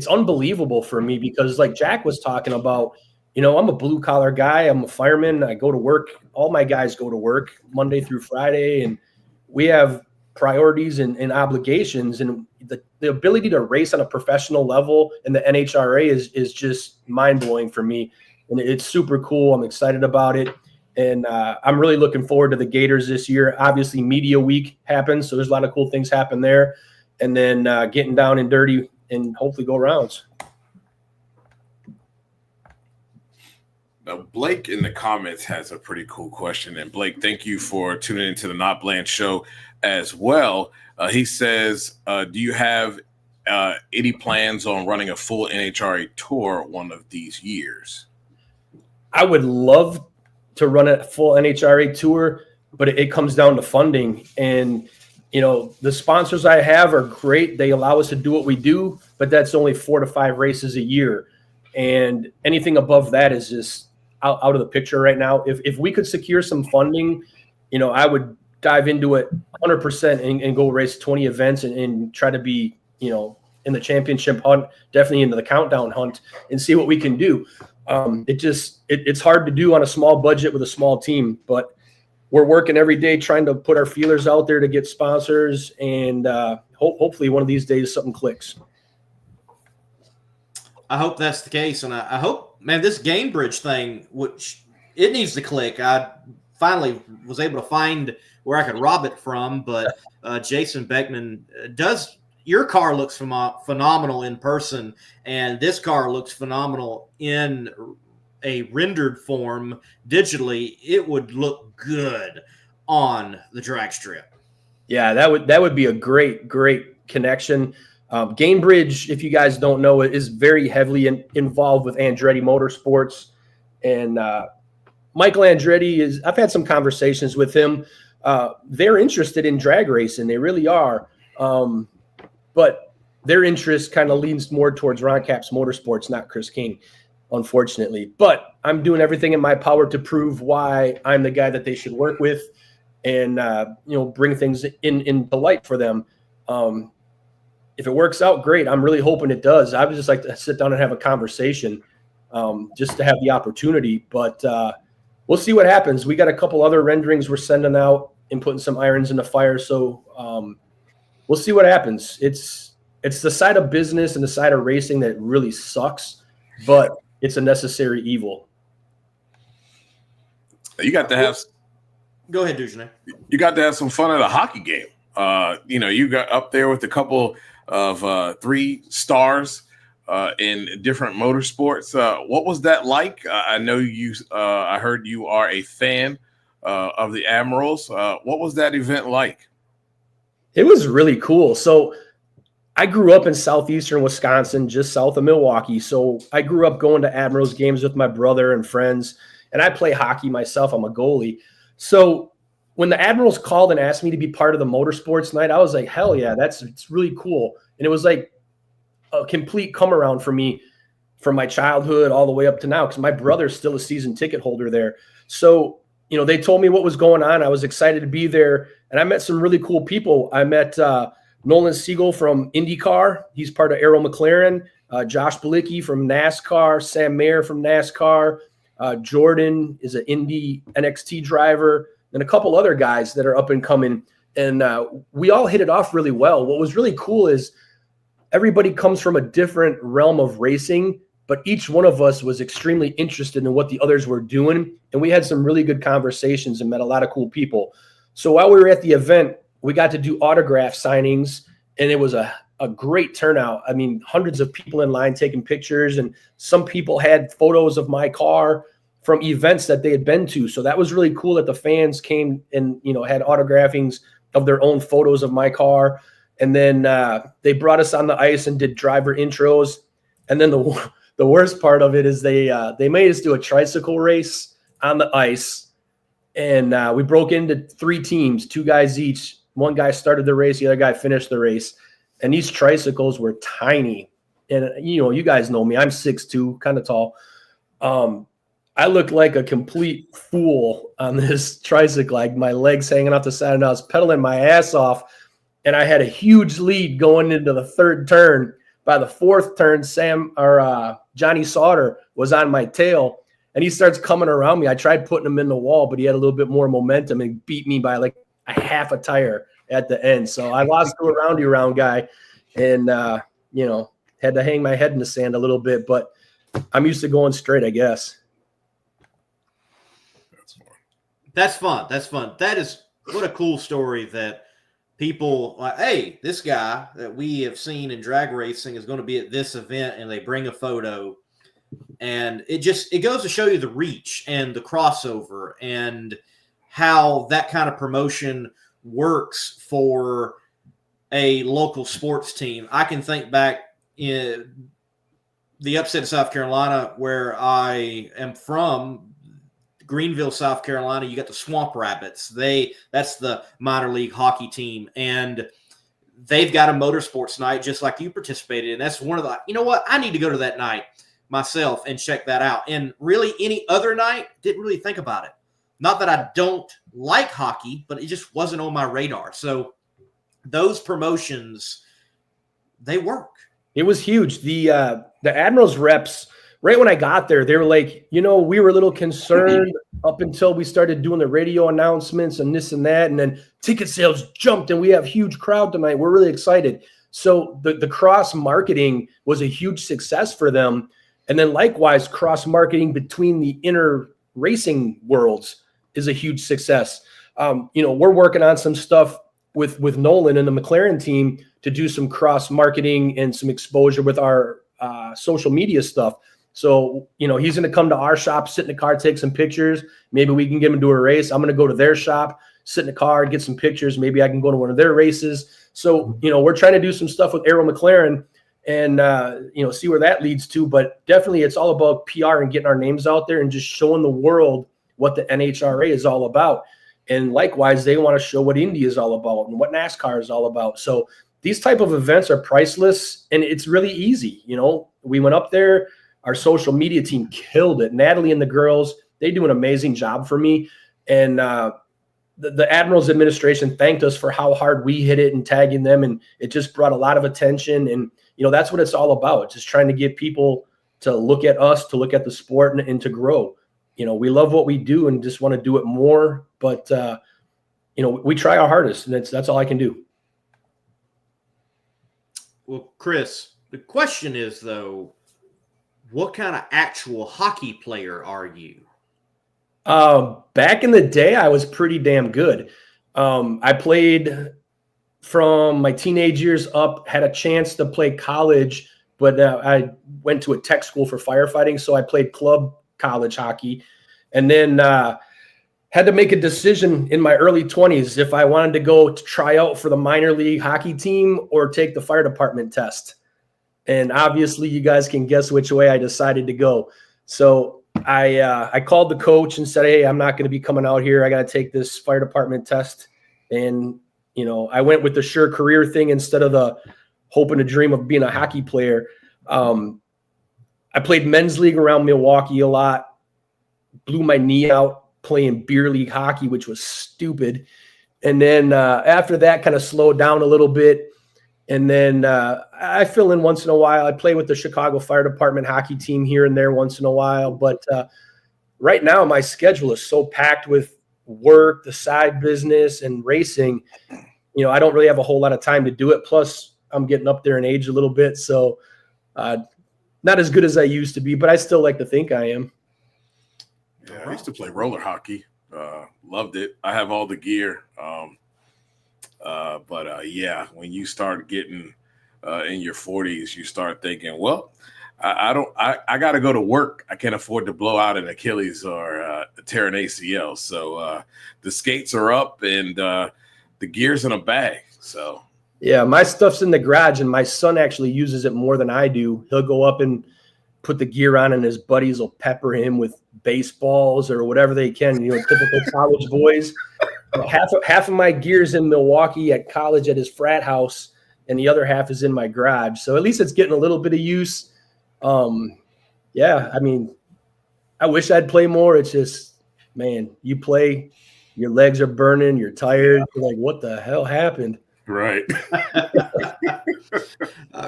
unbelievable for me because like Jack was talking about, I'm a blue collar guy. I'm a fireman. I go to work. All my guys go to work Monday through Friday, and we have priorities and obligations, and the ability to race on a professional level in the NHRA is just mind blowing for me. And it's super cool. I'm excited about it. And I'm really looking forward to the Gators this year. Obviously, Media Week happens, so there's a lot of cool things happen there. And then getting down and dirty and hopefully go rounds. Now, Blake in the comments has a pretty cool question. And Blake, thank you for tuning into the Not Bland show as well. He says, do you have any plans on running a full NHRA tour one of these years? I would love to run a full NHRA tour, but it comes down to funding. And, the sponsors I have are great. They allow us to do what we do, but that's only 4 to 5 races a year. And anything above that is just out of the picture right now. If we could secure some funding, I would dive into it 100% and go race 20 events and try to be, in the championship hunt, definitely into the countdown hunt and see what we can do. It's hard to do on a small budget with a small team, but we're working every day trying to put our feelers out there to get sponsors, and hopefully one of these days something clicks. I hope that's the case, and I hope, man, this Gainbridge thing, which it needs to click. I finally was able to find where I could rob it from, but Jason Beckman does. Your car looks phenomenal in person, and this car looks phenomenal in a rendered form digitally. It would look good on the drag strip. Yeah, that would be a great connection. Gainbridge, if you guys don't know, is very heavily involved with Andretti Motorsports, and Michael Andretti I've had some conversations with him. They're interested in drag racing. They really are. But their interest kind of leans more towards Ron Capps Motorsports, not Chris King, unfortunately. But I'm doing everything in my power to prove why I'm the guy that they should work with and, bring things in the light for them. If it works out, great. I'm really hoping it does. I would just like to sit down and have a conversation just to have the opportunity. But we'll see what happens. We got a couple other renderings we're sending out and putting some irons in the fire. So we'll see what happens. It's the side of business and the side of racing that really sucks, but it's a necessary evil. You got to have. Go ahead, Dujanay. You got to have some fun at a hockey game. You got up there with a couple of 3 stars. in different motorsports. What was that like? I know I heard you are a fan of the Admirals. What was that event like? It was really cool. So I grew up in southeastern Wisconsin, just south of Milwaukee. So I grew up going to Admirals games with my brother and friends, and I play hockey myself. I'm a goalie. So when the Admirals called and asked me to be part of the motorsports night, I was like, hell yeah, it's really cool. And it was like a complete come around for me from my childhood all the way up to now, because my brother's still a season ticket holder there. So, they told me what was going on. I was excited to be there, and I met some really cool people. I met Nolan Siegel from IndyCar. He's part of Arrow McLaren. Josh Bilicki from NASCAR. Sam Mayer from NASCAR. Jordan is an Indy NXT driver. And a couple other guys that are up and coming. And we all hit it off really well. What was really cool is everybody comes from a different realm of racing, but each one of us was extremely interested in what the others were doing. And we had some really good conversations and met a lot of cool people. So while we were at the event, we got to do autograph signings, and it was a great turnout. I mean, hundreds of people in line taking pictures, and some people had photos of my car from events that they had been to. So that was really cool that the fans came and, had autographings of their own photos of my car. And then they brought us on the ice and did driver intros. And then the worst part of it is they made us do a tricycle race on the ice. And we broke into 3 teams, 2 guys each. One guy started the race, the other guy finished the race. And these tricycles were tiny. And, you guys know me. I'm 6'2", kind of tall. I looked like a complete fool on this tricycle, like my legs hanging off the side, and I was pedaling my ass off. And I had a huge lead going into the 3rd turn. By the 4th turn, Johnny Sauter was on my tail, and he starts coming around me. I tried putting him in the wall, but he had a little bit more momentum and beat me by like a half a tire at the end. So I lost to a roundy-round guy, and had to hang my head in the sand a little bit. But I'm used to going straight, I guess. That's fun. That is what a cool story that people like, hey, this guy that we have seen in drag racing is going to be at this event, and they bring a photo. And it goes to show you the reach and the crossover and how that kind of promotion works for a local sports team. I can think back in the upstate of South Carolina, where I am from, Greenville, South Carolina. You got the Swamp Rabbits. That's the minor league hockey team, and they've got a motorsports night just like you participated in. That's one of the, I need to go to that night myself and check that out. And really any other night, didn't really think about it. Not that I don't like hockey, but it just wasn't on my radar. So those promotions, they work. It was huge. The Admirals reps, right when I got there, they were like, we were a little concerned up until we started doing the radio announcements and this and that. And then ticket sales jumped, and we have huge crowd tonight. We're really excited. So the cross marketing was a huge success for them. And then likewise, cross marketing between the inner racing worlds is a huge success. We're working on some stuff with Nolan and the McLaren team to do some cross marketing and some exposure with our social media stuff. So, he's going to come to our shop, sit in the car, take some pictures. Maybe we can get him to do a race. I'm going to go to their shop, sit in the car, get some pictures. Maybe I can go to one of their races. So, we're trying to do some stuff with Arrow McLaren and, see where that leads to. But definitely it's all about PR and getting our names out there and just showing the world what the NHRA is all about. And likewise, they want to show what Indy is all about and what NASCAR is all about. So these type of events are priceless, and it's really easy. We went up there. Our social media team killed it. Natalie and the girls, they do an amazing job for me. And the Admirals administration thanked us for how hard we hit it and tagging them. And it just brought a lot of attention. And, that's what it's all about. Just trying to get people to look at us, to look at the sport and to grow. We love what we do and just want to do it more. But, we try our hardest, and that's all I can do. Well, Chris, the question is, though, what kind of actual hockey player are you? Back in the day, I was pretty damn good. I played from my teenage years up, had a chance to play college but I went to a tech school for firefighting. So I played club college hockey, and then had to make a decision in my early 20s if I wanted to go to try out for the minor league hockey team or take the fire department test. And obviously you guys can guess which way I decided to go. So I called the coach and said, hey, I'm not going to be coming out here. I got to take this fire department test. And, you know, I went with the sure career thing instead of the hoping to dream of being a hockey player. I played men's league around Milwaukee a lot, blew my knee out playing beer league hockey, which was stupid. And then after that, kind of slowed down a little bit. And then I fill in once in a while. I play with the Chicago Fire Department hockey team here and there once in a while. But right now, my schedule is so packed with work, the side business, and racing. You know, I don't really have a whole lot of time to do it. Plus, I'm getting up there in age a little bit. So not as good as I used to be, but I still like to think I am. Yeah, I used to play roller hockey. Loved it. I have all the gear. But yeah, when you start getting in your 40s, you start thinking, well, I got to go to work. I can't afford to blow out an Achilles or tear an ACL. So the skates are up and the gear's in a bag. So yeah, my stuff's in the garage, and my son actually uses it more than I do. He'll go up and put the gear on, and his buddies will pepper him with baseballs or whatever they can. You know, typical college boys. Half of my gear's in Milwaukee at college at his frat house, and the other half is in my garage. So at least it's getting a little bit of use. Yeah, I mean, I wish I'd play more. It's just, man, you play, your legs are burning, you're tired. You're like, what the hell happened? Right.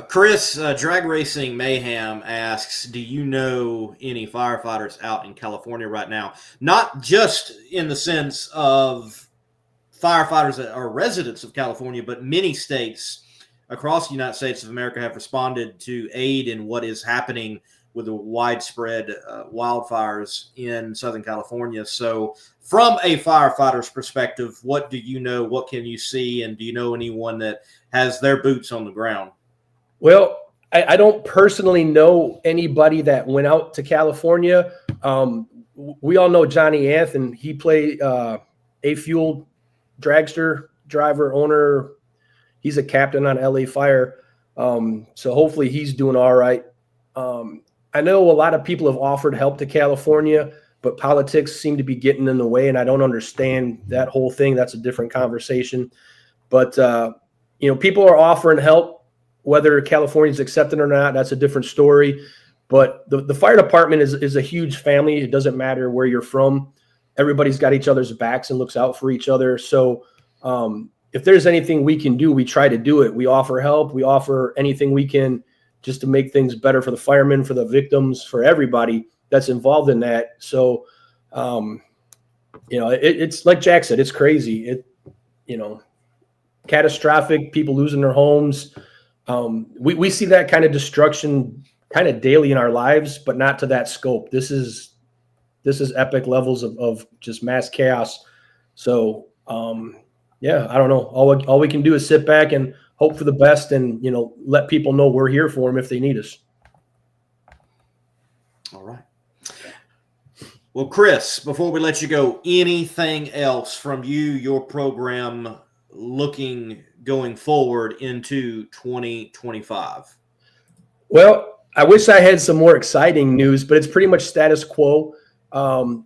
Chris, Drag Racing Mayhem asks, do you know any firefighters out in California right now? Not just in the sense of firefighters that are residents of California, but many states across the United States of America have responded to aid in what is happening with the widespread wildfires in Southern California. So from a firefighter's perspective, what do you know? What can you see? And do you know anyone that has their boots on the ground? Well, I don't personally know anybody that went out to California. We all know Johnny Anthony. He played a fuel dragster driver, owner. He's a captain on LA Fire. So hopefully he's doing all right. I know a lot of people have offered help to California, but politics seem to be getting in the way, and I don't understand that whole thing. That's a different conversation. But, you know, people are offering help, whether California's accepting or not, that's a different story. But the fire department is a huge family. It doesn't matter where you're from. Everybody's got each other's backs and looks out for each other. So if there's anything we can do, we try to do it. We offer help. We offer anything we can just to make things better for the firemen, for the victims, for everybody that's involved in that. So, you know, it's like Jack said, it's crazy. You know, catastrophic, people losing their homes. We see that kind of destruction kind of daily in our lives, but not to that scope. This is epic levels of just mass chaos. So, yeah, I don't know. All we can do is sit back and hope for the best, and, you know, let people know we're here for them if they need us. All right. Well, Chris, before we let you go, anything else from you, your program, going forward into 2025? Well, I wish I had some more exciting news, but it's pretty much status quo.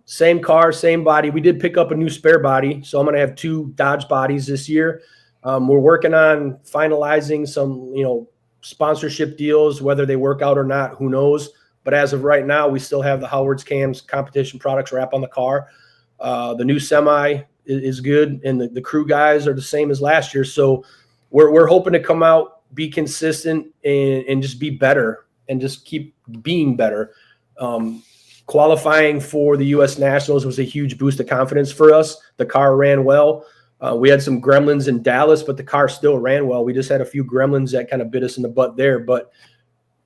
Same car, same body. We did pick up a new spare body, so I'm going to have 2 Dodge bodies this year. We're working on finalizing some, you know, sponsorship deals. Whether they work out or not, who knows? But as of right now, we still have the Howard's Cams competition products wrap on the car. The new semi is good, and the crew guys are the same as last year. So we're hoping to come out, be consistent, and just be better, and just keep being better. Qualifying for the U.S. Nationals was a huge boost of confidence for us. The car ran well. We had some gremlins in Dallas, but the car still ran well. We just had a few gremlins that kind of bit us in the butt there, but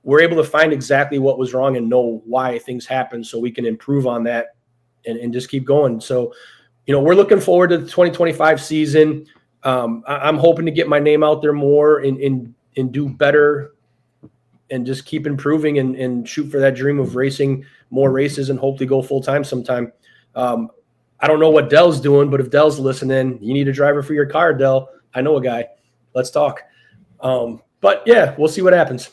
we're able to find exactly what was wrong and know why things happened, so we can improve on that and just keep going. So, you know, we're looking forward to the 2025 season. I'm hoping to get my name out there more and do better and just keep improving and shoot for that dream of racing more races and hopefully go full time sometime. I don't know what Dell's doing, but if Dell's listening, you need a driver for your car, Dell. I know a guy. Let's talk. But yeah, we'll see what happens.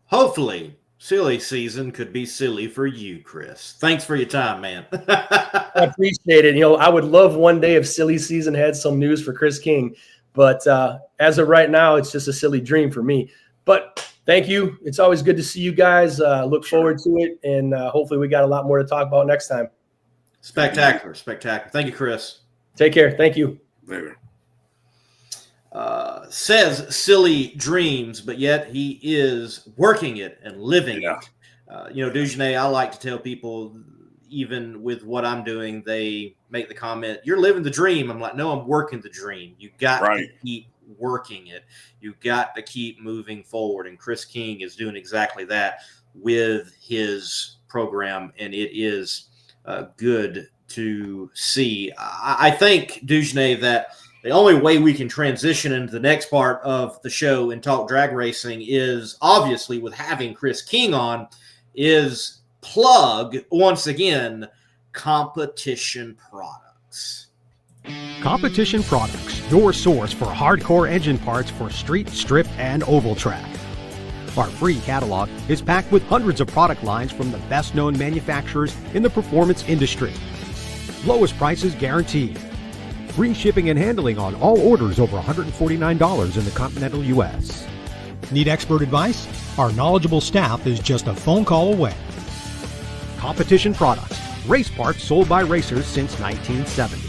Hopefully, silly season could be silly for you, Chris. Thanks for your time, man. I appreciate it. I would love one day if silly season had some news for Chris King, but as of right now, it's just a silly dream for me. But thank you. It's always good to see you guys. Look forward to it, and hopefully we got a lot more to talk about next time. Spectacular. Thank you, Chris. Take care. Thank you. Later. Says silly dreams, but yet he is working it and living it. Dugenais, I like to tell people, even with what I'm doing, they make the comment, "You're living the dream." I'm like, no, I'm working the dream. You got to keep working it. You got to keep moving forward. And Chris King is doing exactly that with his program, and it is good to see. I think, Dugenais, that the only way we can transition into the next part of the show and talk drag racing is obviously with having Chris King on, is plug once again Competition Products. Competition Products, your source for hardcore engine parts for street, strip, and oval track. Our free catalog is packed with hundreds of product lines from the best-known manufacturers in the performance industry. Lowest prices guaranteed. Free shipping and handling on all orders over $149 in the continental U.S. Need expert advice? Our knowledgeable staff is just a phone call away. Competition Products, race parts sold by racers since 1970.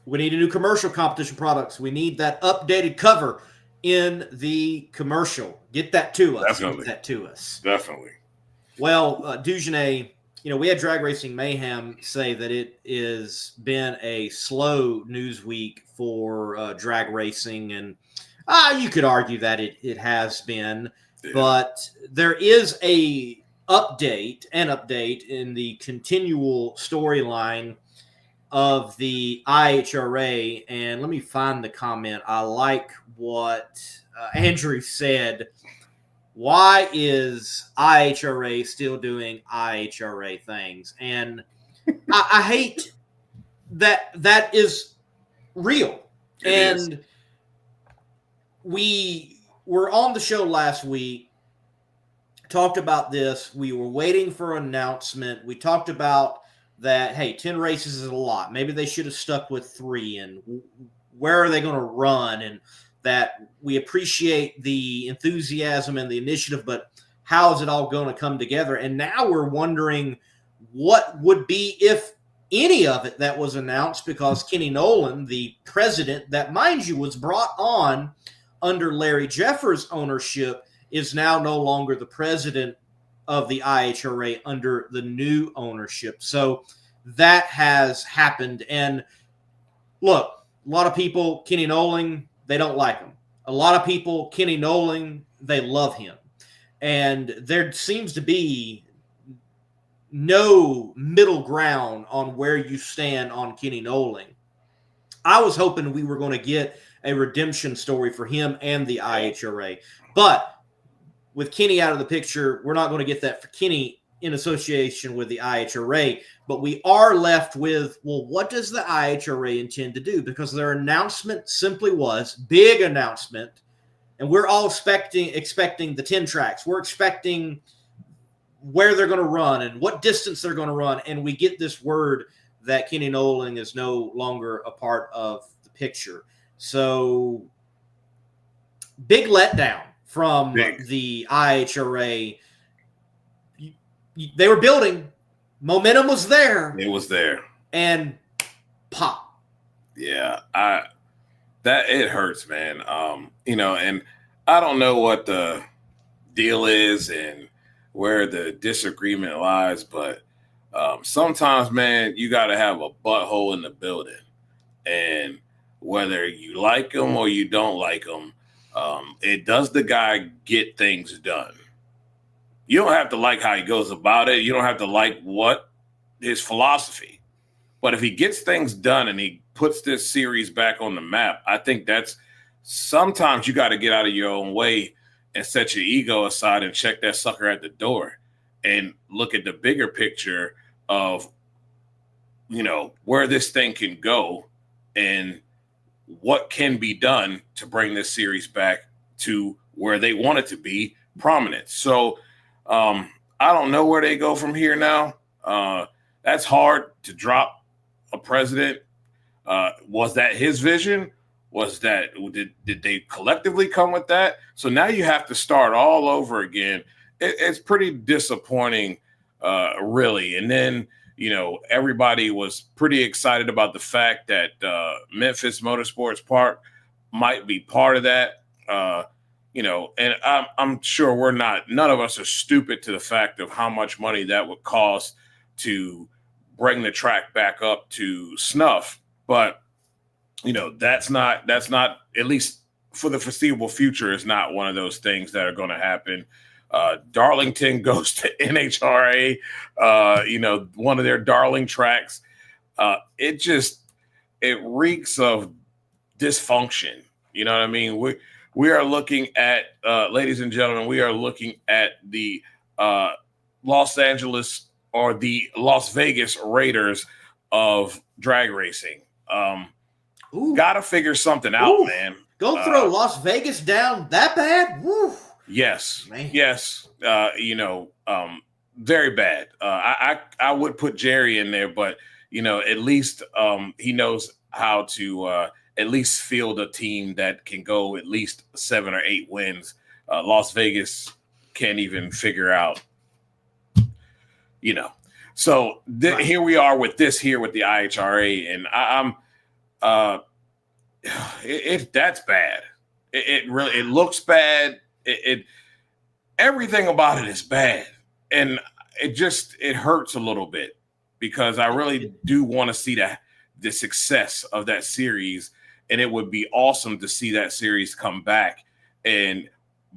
We need a new commercial, Competition Products. We need that updated cover in the commercial. Get that to us. Definitely. Get that to us. Definitely. Well, Dugenais, we had Drag Racing Mayhem say that it has been a slow news week for drag racing, and you could argue that it has been, but there is an update in the continual storyline of the IHRA, and let me find the comment. I like what Andrew said. Why is IHRA still doing IHRA things? And I hate that is real. We were on the show last week, talked about this. We were waiting for an announcement. We talked about that, hey, 10 races is a lot. Maybe they should have stuck with 3, and where are they going to run? And that we appreciate the enthusiasm and the initiative, but how is it all going to come together? And now we're wondering what would be, if any of it, that was announced, because Kenny Nolan, the president, that, mind you, was brought on under Larry Jeffers' ownership, is now no longer the president of the IHRA under the new ownership. So that has happened. And look, a lot of people, Kenny Nolan, they don't like him. A lot of people, Kenny Nolan, they love him. And there seems to be no middle ground on where you stand on Kenny Nolan. I was hoping we were going to get a redemption story for him and the IHRA. But with Kenny out of the picture, we're not going to get that for Kenny in association with the IHRA. But we are left with, well, what does the IHRA intend to do? Because their announcement simply was, big announcement, and we're all expecting the 10 tracks. We're expecting where they're going to run and what distance they're going to run. And we get this word that Kenny Nolan is no longer a part of the picture. So big letdown from the IHRA. They were building. Momentum was there. It was there. And pop. Yeah, it hurts, man. And I don't know what the deal is and where the disagreement lies, but sometimes, man, you got to have a butthole in the building. And whether you like him or you don't like him, does the guy get things done? You don't have to like how he goes about it. You don't have to like what his philosophy. But if he gets things done and he puts this series back on the map, I think that's sometimes you got to get out of your own way and set your ego aside and check that sucker at the door and look at the bigger picture of, where this thing can go and what can be done to bring this series back to where they want it to be, prominent. So I don't know where they go from here now. That's hard to drop a president. Was that his vision? Did they collectively come with that? So now you have to start all over again. It's pretty disappointing, really. And then, everybody was pretty excited about the fact that Memphis Motorsports Park might be part of that. And I'm sure none of us are stupid to the fact of how much money that would cost to bring the track back up to snuff. But that's not, at least for the foreseeable future, is not one of those things that are going to happen. Darlington goes to NHRA, one of their darling tracks. It reeks of dysfunction. You know what I mean? We are looking at, ladies and gentlemen, we are looking at the Los Angeles or the Las Vegas Raiders of drag racing. Got to figure something out, man. Go throw Las Vegas down that bad? Woo. Yes. Man. Yes. Very bad. I would put Jerry in there, but at least he knows how to at least field a team that can go at least 7 or 8 wins. Las Vegas can't even figure out, So Right. Here we are with the IHRA, and I'm that's bad. It really looks bad. Everything about it is bad, and it hurts a little bit because I really do want to see the success of that series, and it would be awesome to see that series come back and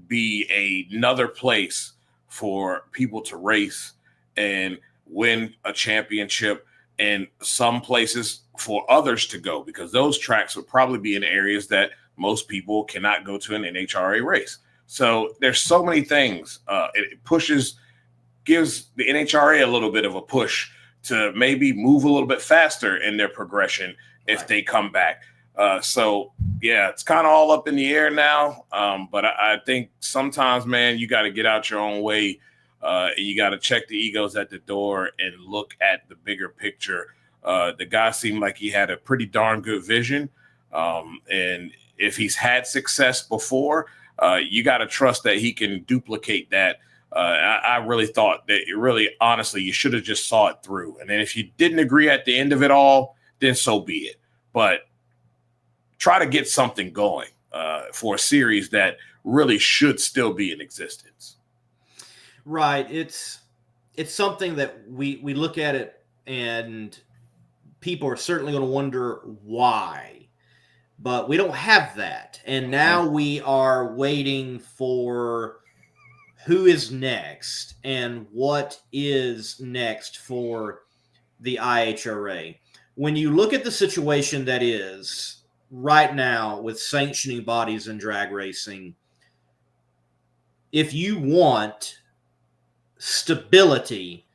be another place for people to race and win a championship, and some places for others to go, because those tracks would probably be in areas that most people cannot go to an NHRA race. So there's so many things. It gives the NHRA a little bit of a push to maybe move a little bit faster in their progression if they come back. So yeah, it's kind of all up in the air now. But I think sometimes, man, you got to get out your own way. You got to check the egos at the door and look at the bigger picture. The guy seemed like he had a pretty darn good vision. And if he's had success before, you got to trust that he can duplicate that. I really thought that honestly, you should have just saw it through. And then if you didn't agree at the end of it all, then so be it. But try to get something going for a series that really should still be in existence. Right. It's something that we look at it, and people are certainly going to wonder why, but we don't have that. And now we are waiting for who is next and what is next for the IHRA. When you look at the situation that is right now with sanctioning bodies in drag racing, if you want stability,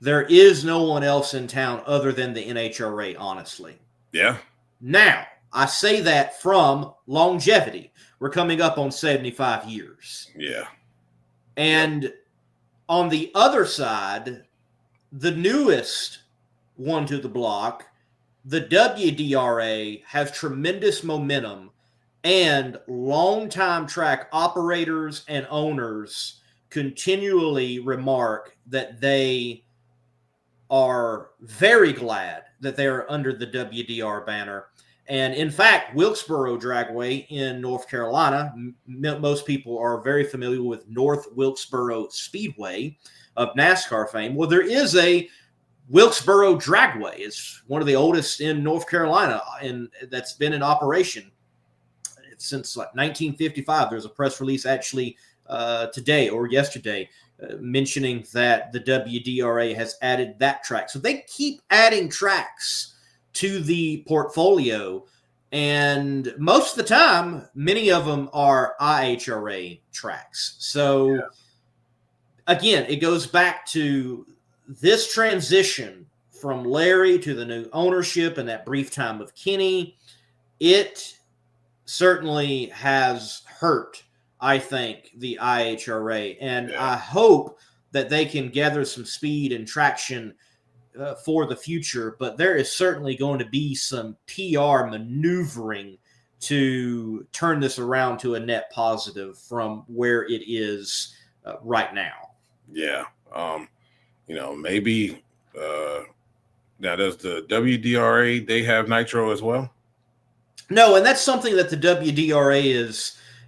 there is no one else in town other than the NHRA, honestly. Yeah. Now, I say that from longevity. We're coming up on 75 years. Yeah. And on the other side, the newest one to the block, the WDRA, has tremendous momentum, and longtime track operators and owners continually remark that they are very glad that they are under the WDR banner. And in fact, Wilkesboro Dragway in North Carolina, most people are very familiar with North Wilkesboro Speedway of NASCAR fame. Well, there is a Wilkesboro Dragway. It's one of the oldest in North Carolina, and that's been in operation since like 1955. There's a press release actually today or yesterday mentioning that the WDRA has added that track. So they keep adding tracks to the portfolio, And most of the time, many of them are IHRA tracks. So again, it goes back to this transition from Larry to the new ownership and that brief time of Kenny. It certainly has hurt, I think, the IHRA. And I hope that they can gather some speed and traction for the future. But there is certainly going to be some PR maneuvering to turn this around to a net positive from where it is right now. Yeah. Maybe now does the WDRA, they have nitro as well? No, and that's something that the WDRA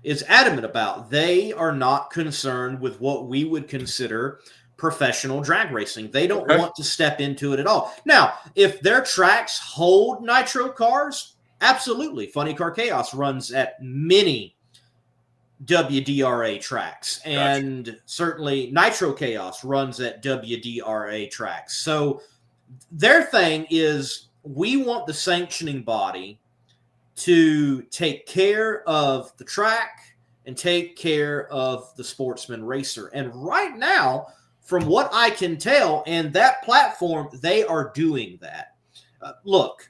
is adamant about. They are not concerned with what we would consider professional drag racing. They don't want to step into it at all. Now, if their tracks hold nitro cars, absolutely. Funny Car Chaos runs at many WDRA tracks, and certainly Nitro Chaos runs at WDRA tracks. So their thing is, we want the sanctioning body to take care of the track and take care of the sportsman racer. And right now, from what I can tell, and that platform, they are doing that. Look,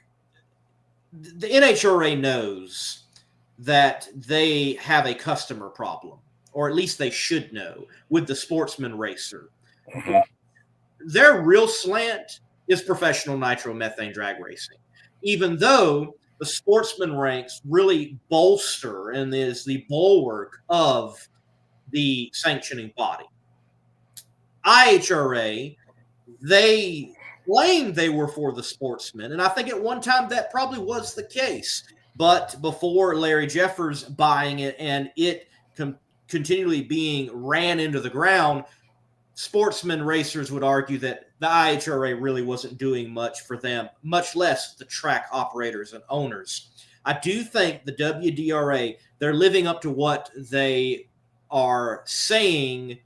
the NHRA knows that they have a customer problem, or at least they should know, with the sportsman racer. Mm-hmm. Their real slant is professional nitromethane drag racing, even though the sportsman ranks really bolster and is the bulwark of the sanctioning body. IHRA, they claimed they were for the sportsmen, and I think at one time that probably was the case. But before Larry Jeffers buying it and it continually being ran into the ground, sportsman racers would argue that the IHRA really wasn't doing much for them, much less the track operators and owners. I do think the WDRA, they're living up to what they are saying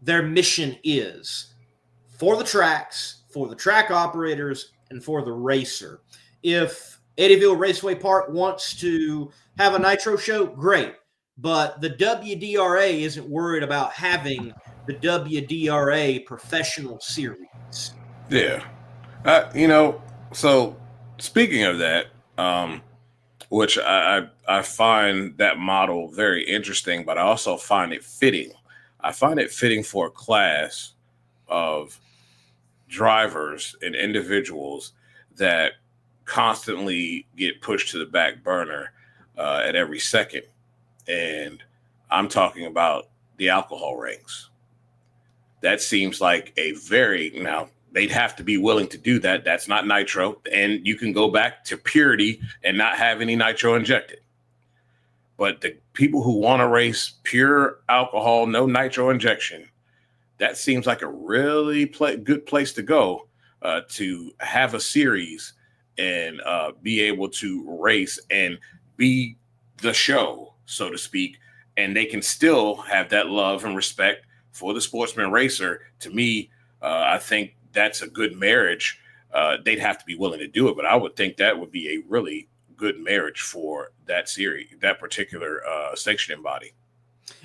their mission is for the tracks, for the track operators, and for the racer. If Eddyville Raceway Park wants to have a nitro show, great. But the WDRA isn't worried about having the WDRA professional series. Yeah. So speaking of that, which I find that model very interesting, but I also find it fitting. I find it fitting for a class of drivers and individuals that constantly get pushed to the back burner at every second. And I'm talking about the alcohol ranks. That seems like now they'd have to be willing to do that. That's not nitro. And you can go back to purity and not have any nitro injected. But the people who want to race pure alcohol, no nitro injection, that seems like a really good place to go to have a series and be able to race and be the show, so to speak. And they can still have that love and respect for the sportsman racer. To me, I think that's a good marriage. They'd have to be willing to do it, but I would think that would be a really good marriage for that series, that particular sanctioning body.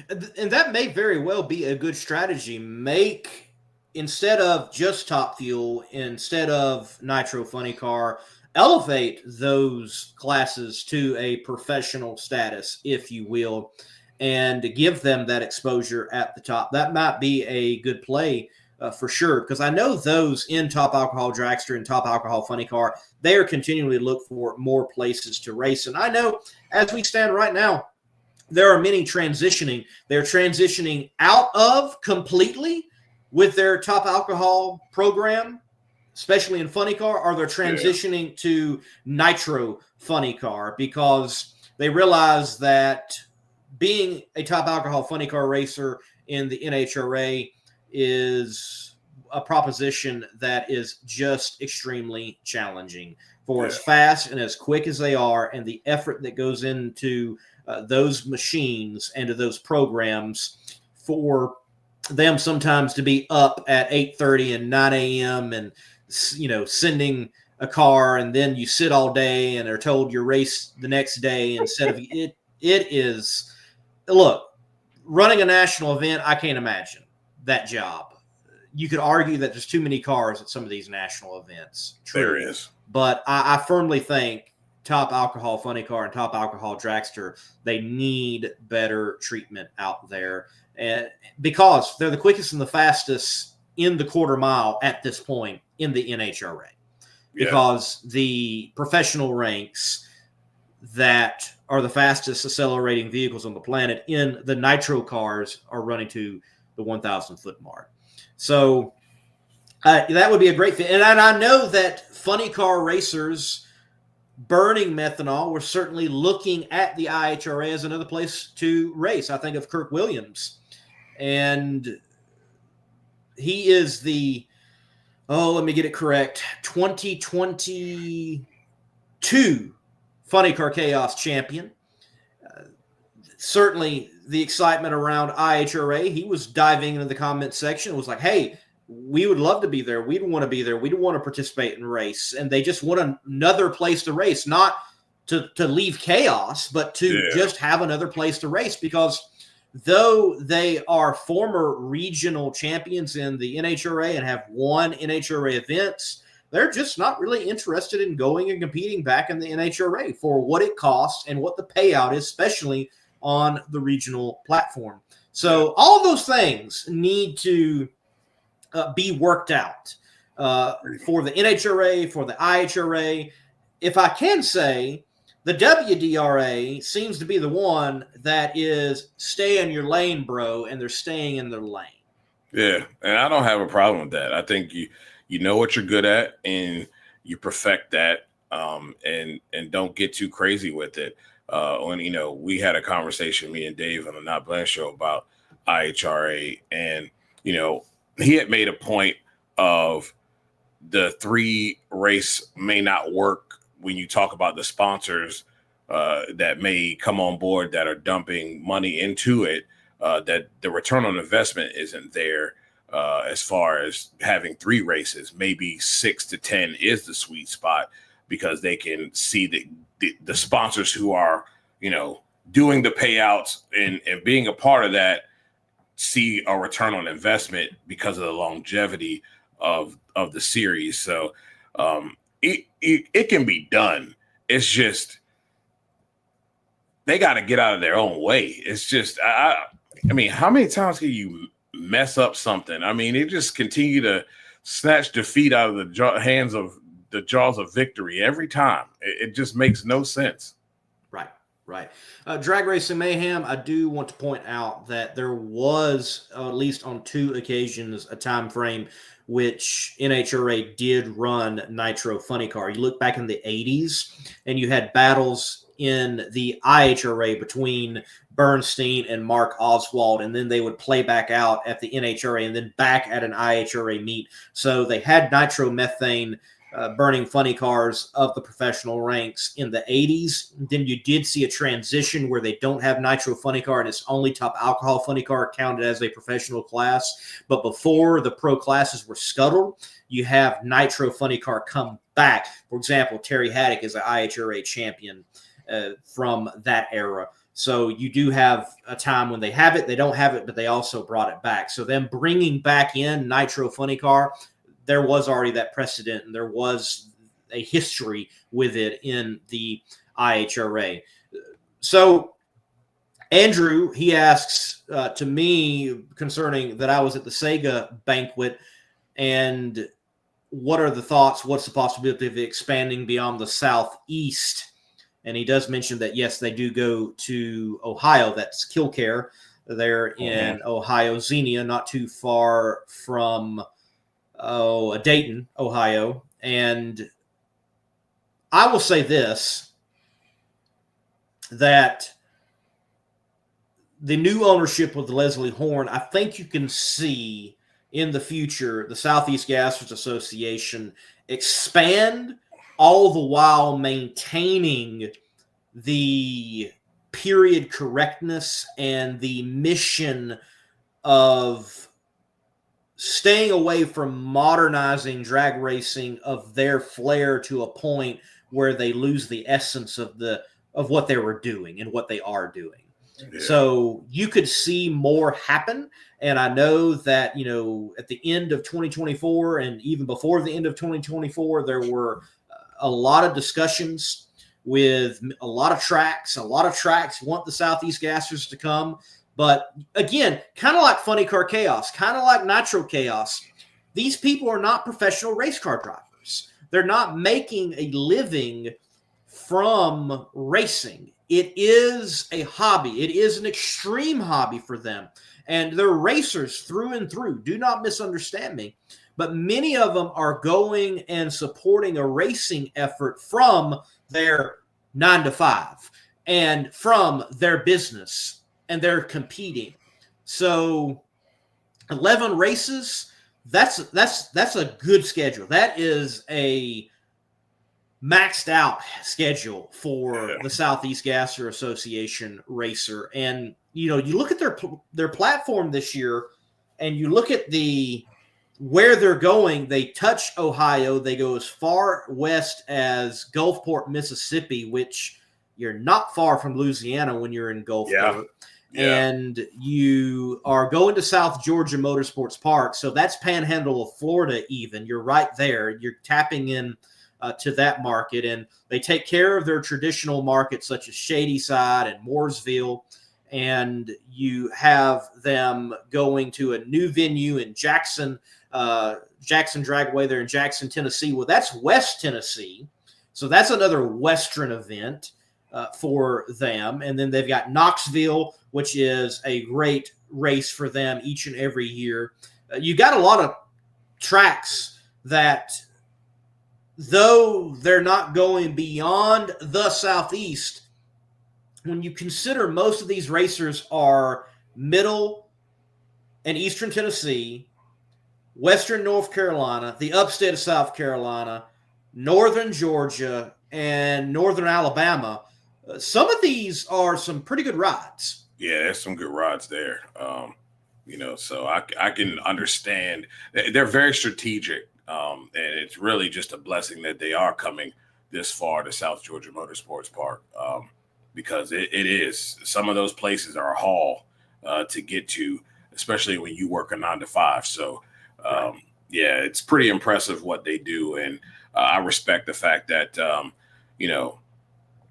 And that may very well be a good strategy. Make, instead of just Top Fuel, instead of Nitro Funny Car, elevate those classes to a professional status, if you will, and give them that exposure at the top. That might be a good play for sure, because I know those in Top Alcohol Dragster and Top Alcohol Funny Car, they are continually look for more places to race. And I know as we stand right now, there are many transitioning. They're transitioning out of completely with their Top Alcohol program, especially in Funny Car, or they're transitioning to Nitro Funny Car because they realize that being a Top Alcohol Funny Car racer in the NHRA is a proposition that is just extremely challenging for as fast and as quick as they are, and the effort that goes into those machines and to those programs for them sometimes to be up at 8:30 and 9 a.m. and, sending a car and then you sit all day and are told your race the next day instead of it. It is, look, running a national event, I can't imagine that job. You could argue that there's too many cars at some of these national events. True. There is. But I firmly think Top Alcohol Funny Car and Top Alcohol Dragster, they need better treatment out there. And because they're the quickest and the fastest in the quarter mile at this point in the NHRA. Because the professional ranks that are the fastest accelerating vehicles on the planet in the nitro cars are running to the 1,000 foot mark. So that would be a great fit. And I know that funny car racers burning methanol were certainly looking at the IHRA as another place to race. I think of Kirk Williams. And he is the, let me get it correct, 2022 Funny Car Chaos champion. Certainly the excitement around IHRA, he was diving into the comment section. It was like, hey, we would love to be there. We'd want to be there. We'd want to participate in race. And they just want another place to race, not to leave chaos, but to just have another place to race. Because though they are former regional champions in the NHRA and have won NHRA events, they're just not really interested in going and competing back in the NHRA for what it costs and what the payout is, especially on the regional platform. So all of those things need to be worked out for the NHRA, for the IHRA. If I can say, the WDRA seems to be the one that is stay in your lane, bro, and they're staying in their lane. Yeah, and I don't have a problem with that. I think you know what you're good at and you perfect that, and don't get too crazy with it. When we had a conversation, me and Dave on the Not Bland show about IHRA, and he had made a point of the 3 race may not work when you talk about the sponsors that may come on board that are dumping money into it, that the return on investment isn't there as far as having 3 races. Maybe 6 to 10 is the sweet spot because they can see the sponsors who are, doing the payouts and being a part of that see a return on investment because of the longevity of the series. So it can be done. It's just they got to get out of their own way. It's just I mean, how many times can you mess up something? I mean, they just continue to snatch defeat out of the hands of the jaws of victory every time. It just makes no sense. Right. Drag Racing Mayhem, I do want to point out that there was, at least on 2 occasions, a time frame which NHRA did run Nitro Funny Car. You look back in the 80s, and you had battles in the IHRA between Bernstein and Mark Oswald, and then they would play back out at the NHRA and then back at an IHRA meet. So they had nitromethane burning funny cars of the professional ranks in the 80s. Then you did see a transition where they don't have nitro funny car and it's only top alcohol funny car counted as a professional class. But before the pro classes were scuttled, you have nitro funny car come back. For example, Terry Haddock is an IHRA champion from that era. So you do have a time when they have it, they don't have it, but they also brought it back. So them bringing back in nitro funny car, there was already that precedent and there was a history with it in the IHRA. So Andrew, he asks to me concerning that I was at the Sega banquet and what are the thoughts? What's the possibility of expanding beyond the Southeast? And he does mention that, yes, they do go to Ohio. That's Killcare. They're in Ohio, Xenia, not too far from Dayton, Ohio. And I will say this, that the new ownership of the Leslie Horn, I think you can see in the future the Southeast Gassers Association expand, all the while maintaining the period correctness and the mission of staying away from modernizing drag racing of their flair to a point where they lose the essence of what they were doing and what they are doing. Yeah. So you could see more happen. And I know that, at the end of 2024 and even before the end of 2024, there were a lot of discussions with a lot of tracks. A lot of tracks want the Southeast Gassers to come. But again, kind of like Funny Car Chaos, kind of like Nitro Chaos, these people are not professional race car drivers. They're not making a living from racing. It is a hobby. It is an extreme hobby for them. And they're racers through and through. Do not misunderstand me. But many of them are going and supporting a racing effort from their 9 to 5 and from their business, and they're competing. So 11 races, that's a good schedule. That is a maxed out schedule for the Southeast Gasser Association racer. And, you look at their platform this year and you look at where they're going. They touch Ohio. They go as far west as Gulfport, Mississippi, which you're not far from Louisiana when you're in Gulfport. Yeah. And you are going to South Georgia Motorsports Park. So that's Panhandle of Florida even. You're right there. You're tapping in to that market. And they take care of their traditional markets such as Shadyside and Mooresville. And you have them going to a new venue in Jackson Dragway there in Jackson, Tennessee. Well, that's West Tennessee. So that's another Western event for them. And then they've got Knoxville, which is a great race for them each and every year. You got a lot of tracks that, though they're not going beyond the Southeast, when you consider most of these racers are middle and eastern Tennessee, western North Carolina, the upstate of South Carolina, northern Georgia, and northern Alabama, some of these are some pretty good rides. Yeah, there's some good rides there. So I can understand. They're very strategic, and it's really just a blessing that they are coming this far to South Georgia Motorsports Park, because it is. Some of those places are a haul to get to, especially when you work a 9 to 5. So, it's pretty impressive what they do, and I respect the fact that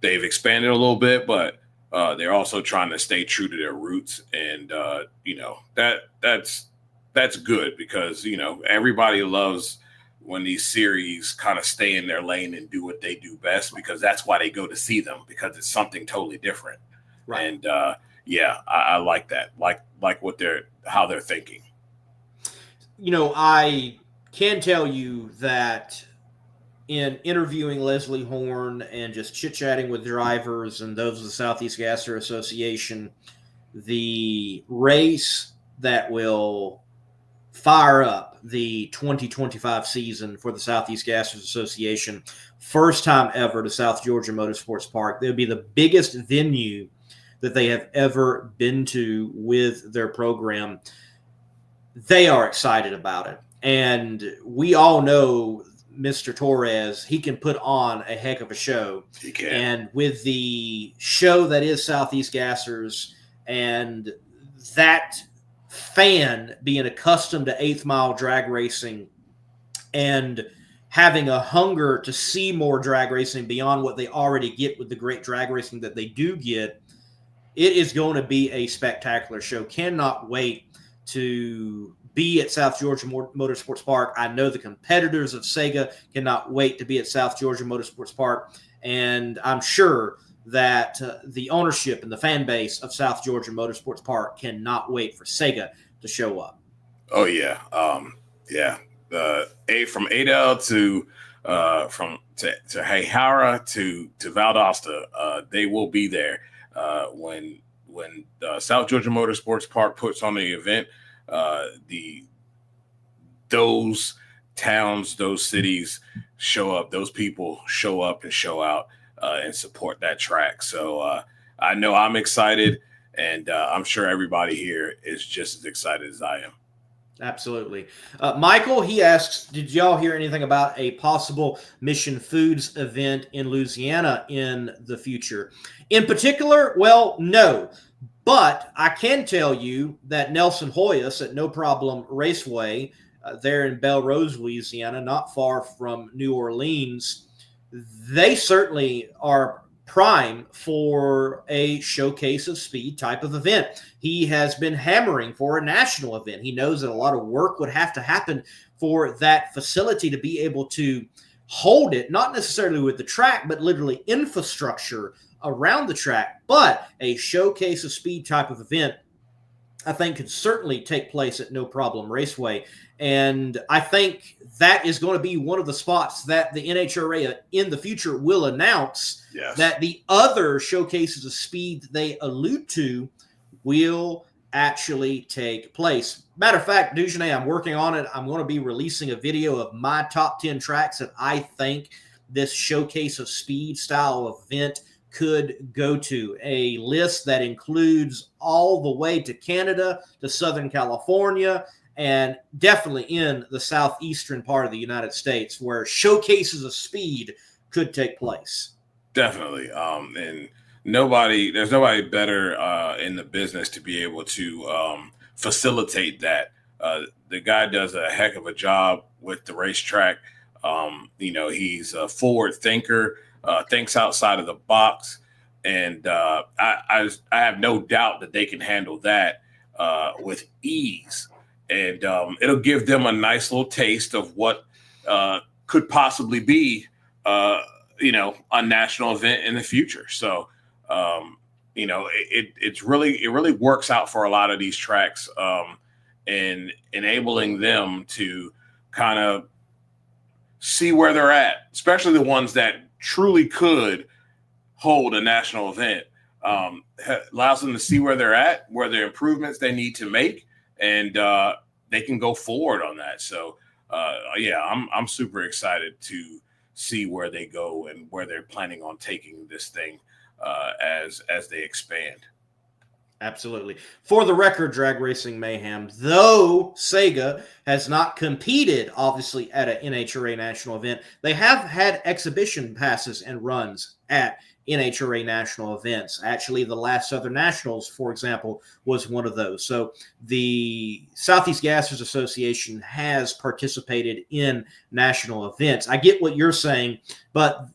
they've expanded a little bit, but they're also trying to stay true to their roots, and that's good, because everybody loves when these series kind of stay in their lane and do what they do best, because that's why they go to see them, because it's something totally different. Right. And I like that, like how they're thinking. I can tell you that in interviewing Leslie Horn and just chit-chatting with drivers and those of the Southeast Gasser Association, the race that will fire up the 2025 season for the Southeast Gassers Association, first time ever to South Georgia Motorsports Park. It'll be the biggest venue that they have ever been to with their program. They are excited about it. And we all know Mr. Torres, he can put on a heck of a show. He can. And with the show that is Southeast Gassers, and that fan being accustomed to 8th mile drag racing and having a hunger to see more drag racing beyond what they already get with the great drag racing that they do get, it is going to be a spectacular show. Cannot wait to be at South Georgia Motorsports Park. I know the competitors of Sega cannot wait to be at South Georgia Motorsports Park, and I'm sure that the ownership and the fan base of South Georgia Motorsports Park cannot wait for Sega to show up. Oh yeah, from Adel to IHRA to Valdosta, they will be there when South Georgia Motorsports Park puts on the event. Those towns, those cities show up, those people show up and show out and support that track. So I know I'm excited, and I'm sure everybody here is just as excited as I am. Absolutely. Michael, he asks, did y'all hear anything about a possible Mission Foods event in Louisiana in the future? In particular, well, no. But I can tell you that Nelson Hoyos at No Problem Raceway, there in Belrose, Louisiana, not far from New Orleans, they certainly are prime for a showcase of speed type of event. He has been hammering for a national event. He knows that a lot of work would have to happen for that facility to be able to hold it, not necessarily with the track, but literally infrastructure around the track. But a showcase of speed type of event, I think, could certainly take place at No Problem Raceway. And I think that is going to be one of the spots that the NHRA in the future will announce. Yes. That the other showcases of speed they allude to will actually take place. Matter of fact, Dugenais, I'm working on it. I'm going to be releasing a video of my top 10 tracks that I think this showcase of speed style event could go to, a list that includes all the way to Canada, to Southern California, and definitely in the southeastern part of the United States where showcases of speed could take place. Definitely. And there's nobody better in the business to be able to facilitate that. The guy does a heck of a job with the racetrack. He's a forward thinker, thinks outside of the box. And I have no doubt that they can handle that with ease. And it'll give them a nice little taste of what could possibly be, a national event in the future. So, it really works out for a lot of these tracks and enabling them to kind of see where they're at, especially the ones that truly could hold a national event. Allows them to see where they're at, where the improvements they need to make, and they can go forward on that. So, I'm super excited to see where they go and where they're planning on taking this thing as they expand. Absolutely. For the record, Drag Racing Mayhem, though Sega has not competed, obviously, at an NHRA national event, they have had exhibition passes and runs at NHRA national events. Actually, the last Southern Nationals, for example, was one of those. So the Southeast Gassers Association has participated in national events. I get what you're saying, but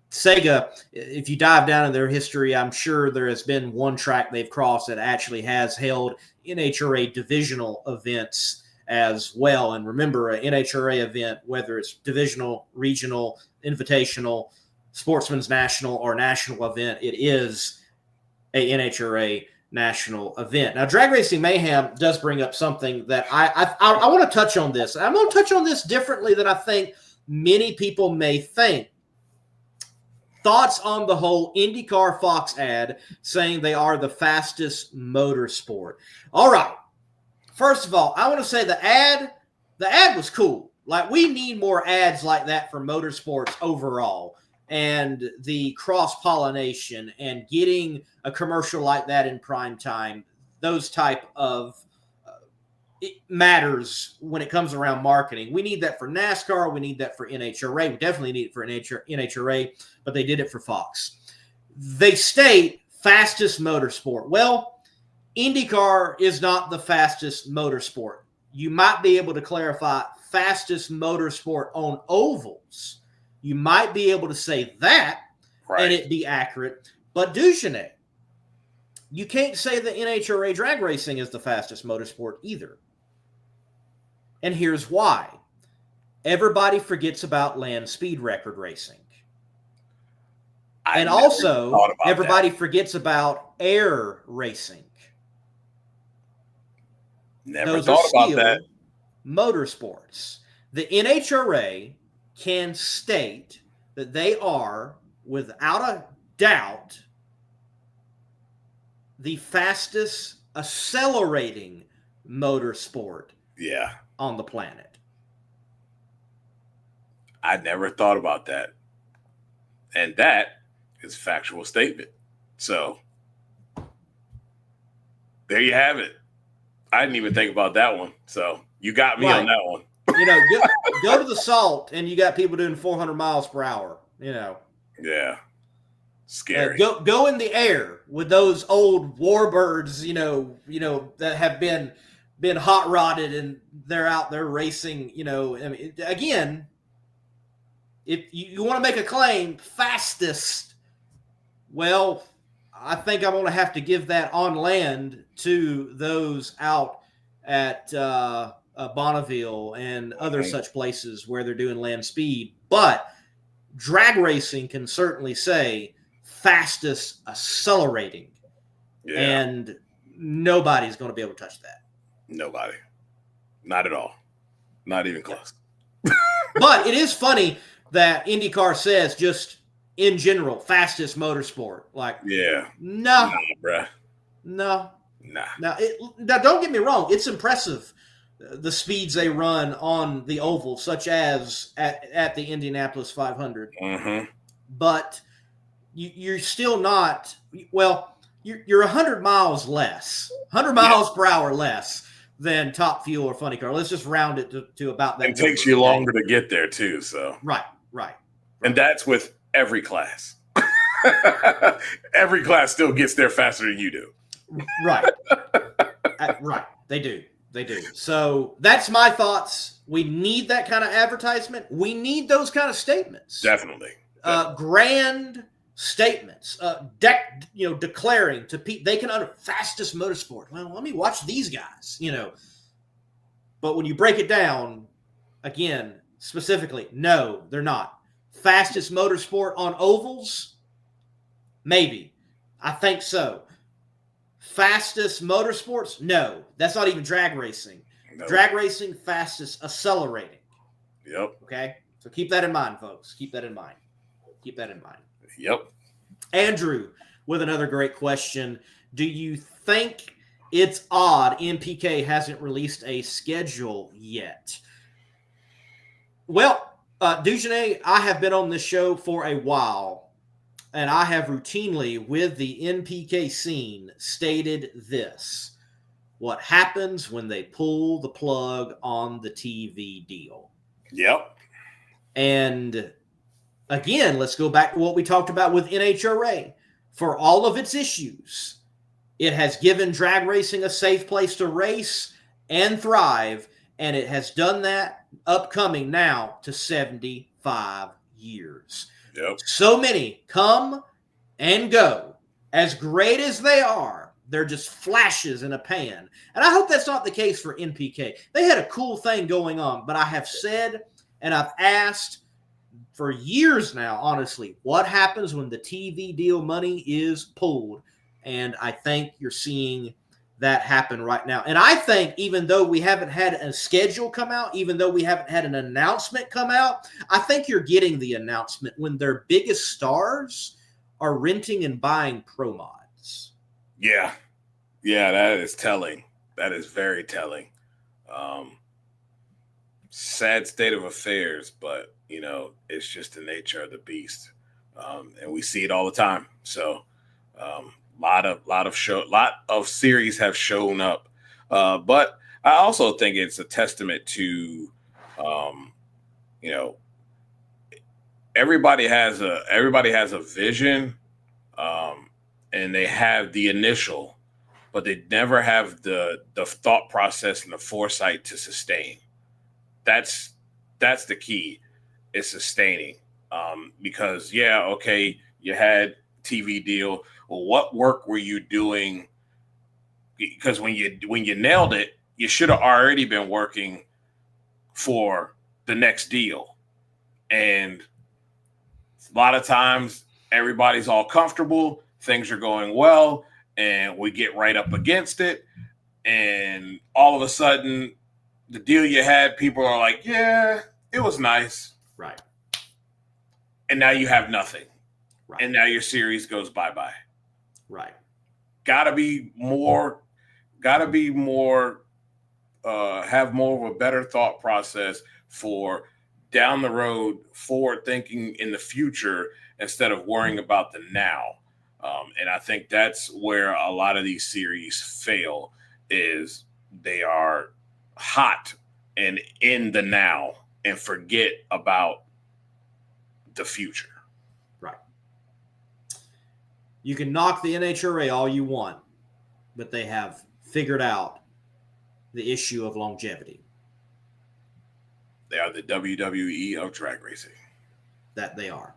Sega, if you dive down in their history, I'm sure there has been one track they've crossed that actually has held NHRA divisional events as well. And remember, an NHRA event, whether it's divisional, regional, invitational, Sportsman's National, or national event, it is a NHRA national event. Now, Drag Racing Mayhem does bring up something that I want to touch on this. I'm going to touch on this differently than I think many people may think. Thoughts on the whole IndyCar Fox ad saying they are the fastest motorsport. All right. First of all, I want to say the ad was cool. Like, we need more ads like that for motorsports overall, and the cross-pollination and getting a commercial like that in prime time, those type of it matters when it comes around marketing. We need that for NASCAR. We need that for NHRA. We definitely need it for NHRA, but they did it for Fox. They state fastest motorsport. Well, IndyCar is not the fastest motorsport. You might be able to clarify fastest motorsport on ovals. You might be able to say that, right, and it be accurate. But Dugenais, you can't say that NHRA drag racing is the fastest motorsport either. And here's why. Everybody forgets about land speed record racing. And also, everybody forgets about air racing. Never thought about that. Motorsports. The NHRA can state that they are, without a doubt, the fastest accelerating motorsport on the planet. I never thought about that. And that is a factual statement. So there you have it. I didn't even think about that one. So you got me on that one. Go to the salt, and you got people doing 400 miles per hour. Yeah, scary. Go in the air with those old warbirds. That have been hot rodded, and they're out there racing. Again, if you want to make a claim, fastest. Well, I think I'm going to have to give that on land to those out at Bonneville and other such places where they're doing land speed. But drag racing can certainly say fastest accelerating. Yeah. And nobody's going to be able to touch that. Nobody. Not at all. Not even close. But it is funny that IndyCar says just in general, fastest motorsport. Nah, bruh. No. Nah. Now, don't get me wrong. It's impressive, the speeds they run on the oval, such as at the Indianapolis 500. Mm-hmm. But you're still not. Well, you're 100 miles less, 100 miles per hour less than Top Fuel or Funny Car. Let's just round it to about that. It takes you longer to get there too. So right. And that's with every class. Every class still gets there faster than you do. Right. Right. They do. So that's my thoughts. We need that kind of advertisement. We need those kind of statements. Definitely. Grand statements. Declaring to people they can fastest motorsport. Well, let me watch these guys. But when you break it down, again, specifically, no, they're not. Fastest motorsport on ovals? Maybe. I think so. Fastest motorsports? No. That's not even drag racing. No. Drag racing, fastest accelerating. Yep. Okay? So keep that in mind, folks. Keep that in mind. Yep. Andrew, with another great question. Do you think it's odd NPK hasn't released a schedule yet? Well, Dujanay, I have been on this show for a while, and I have routinely, with the NPK scene, stated this. What happens when they pull the plug on the TV deal? Yep. And again, let's go back to what we talked about with NHRA. For all of its issues, it has given drag racing a safe place to race and thrive, and it has done that upcoming now to 75 years. Yep. So many come and go. As great as they are, they're just flashes in a pan. And I hope that's not the case for NPK. They had a cool thing going on, but I have said and I've asked for years now, honestly, what happens when the TV deal money is pulled? And I think you're seeing that happen right now. And I think even though we haven't had a schedule come out, even though we haven't had an announcement come out, I think you're getting the announcement when their biggest stars are renting and buying pro mods. Yeah. Yeah, that is telling. That is very telling. Sad state of affairs, but, it's just the nature of the beast. And we see it all the time. So, lot of series have shown up, but I also think it's a testament to, everybody has a vision, and they have the initial, but they never have the thought process and the foresight to sustain. That's the key, is sustaining. Because you had TV deal. Well, what work were you doing? Because when you nailed it, you should have already been working for the next deal. And a lot of times everybody's all comfortable, things are going well, and we get right up against it. And all of a sudden, the deal you had, people are like, yeah, it was nice. Right. And now you have nothing. Right. And now your series goes bye-bye. Right. Gotta be more, have more of a better thought process for down the road, forward thinking in the future instead of worrying about the now. And I think that's where a lot of these series fail, is they are hot and in the now and forget about the future. Right. You can knock the NHRA all you want, but they have figured out the issue of longevity. They are the WWE of drag racing. That they are.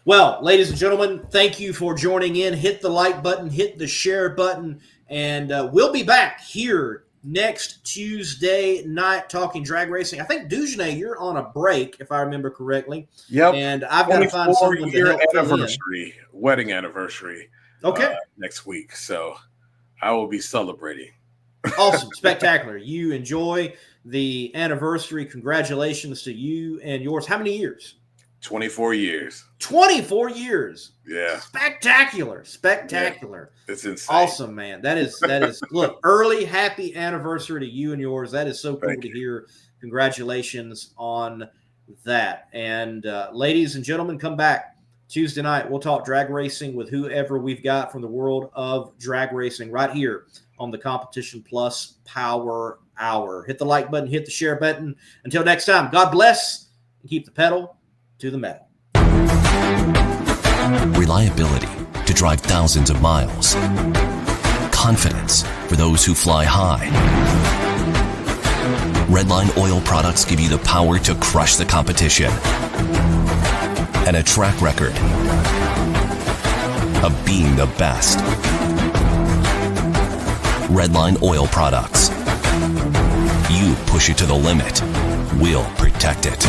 Well, ladies and gentlemen, thank you for joining in. Hit the like button, hit the share button, and we'll be back here next Tuesday night talking drag racing. I think, Dujanay, you're on a break, if I remember correctly. Yep. And I've got to find someone to help anniversary, wedding anniversary. Okay. Next week. So I will be celebrating. Awesome. Spectacular. You enjoy the anniversary. Congratulations to you and yours. How many years? 24 years. 24 years. Yeah. Spectacular. Yeah. It's insane. Awesome, man. That is look, early happy anniversary to you and yours. That is so cool to hear. Congratulations on that. And ladies and gentlemen, come back Tuesday night. We'll talk drag racing with whoever we've got from the world of drag racing right here on the Competition Plus Power Hour. Hit the like button, hit the share button. Until next time, God bless and keep the pedal to the metal. Reliability to drive thousands of miles. Confidence for those who fly high. Redline oil products give you the power to crush the competition. And a track record of being the best. Redline oil products. You push it to the limit, we'll protect it.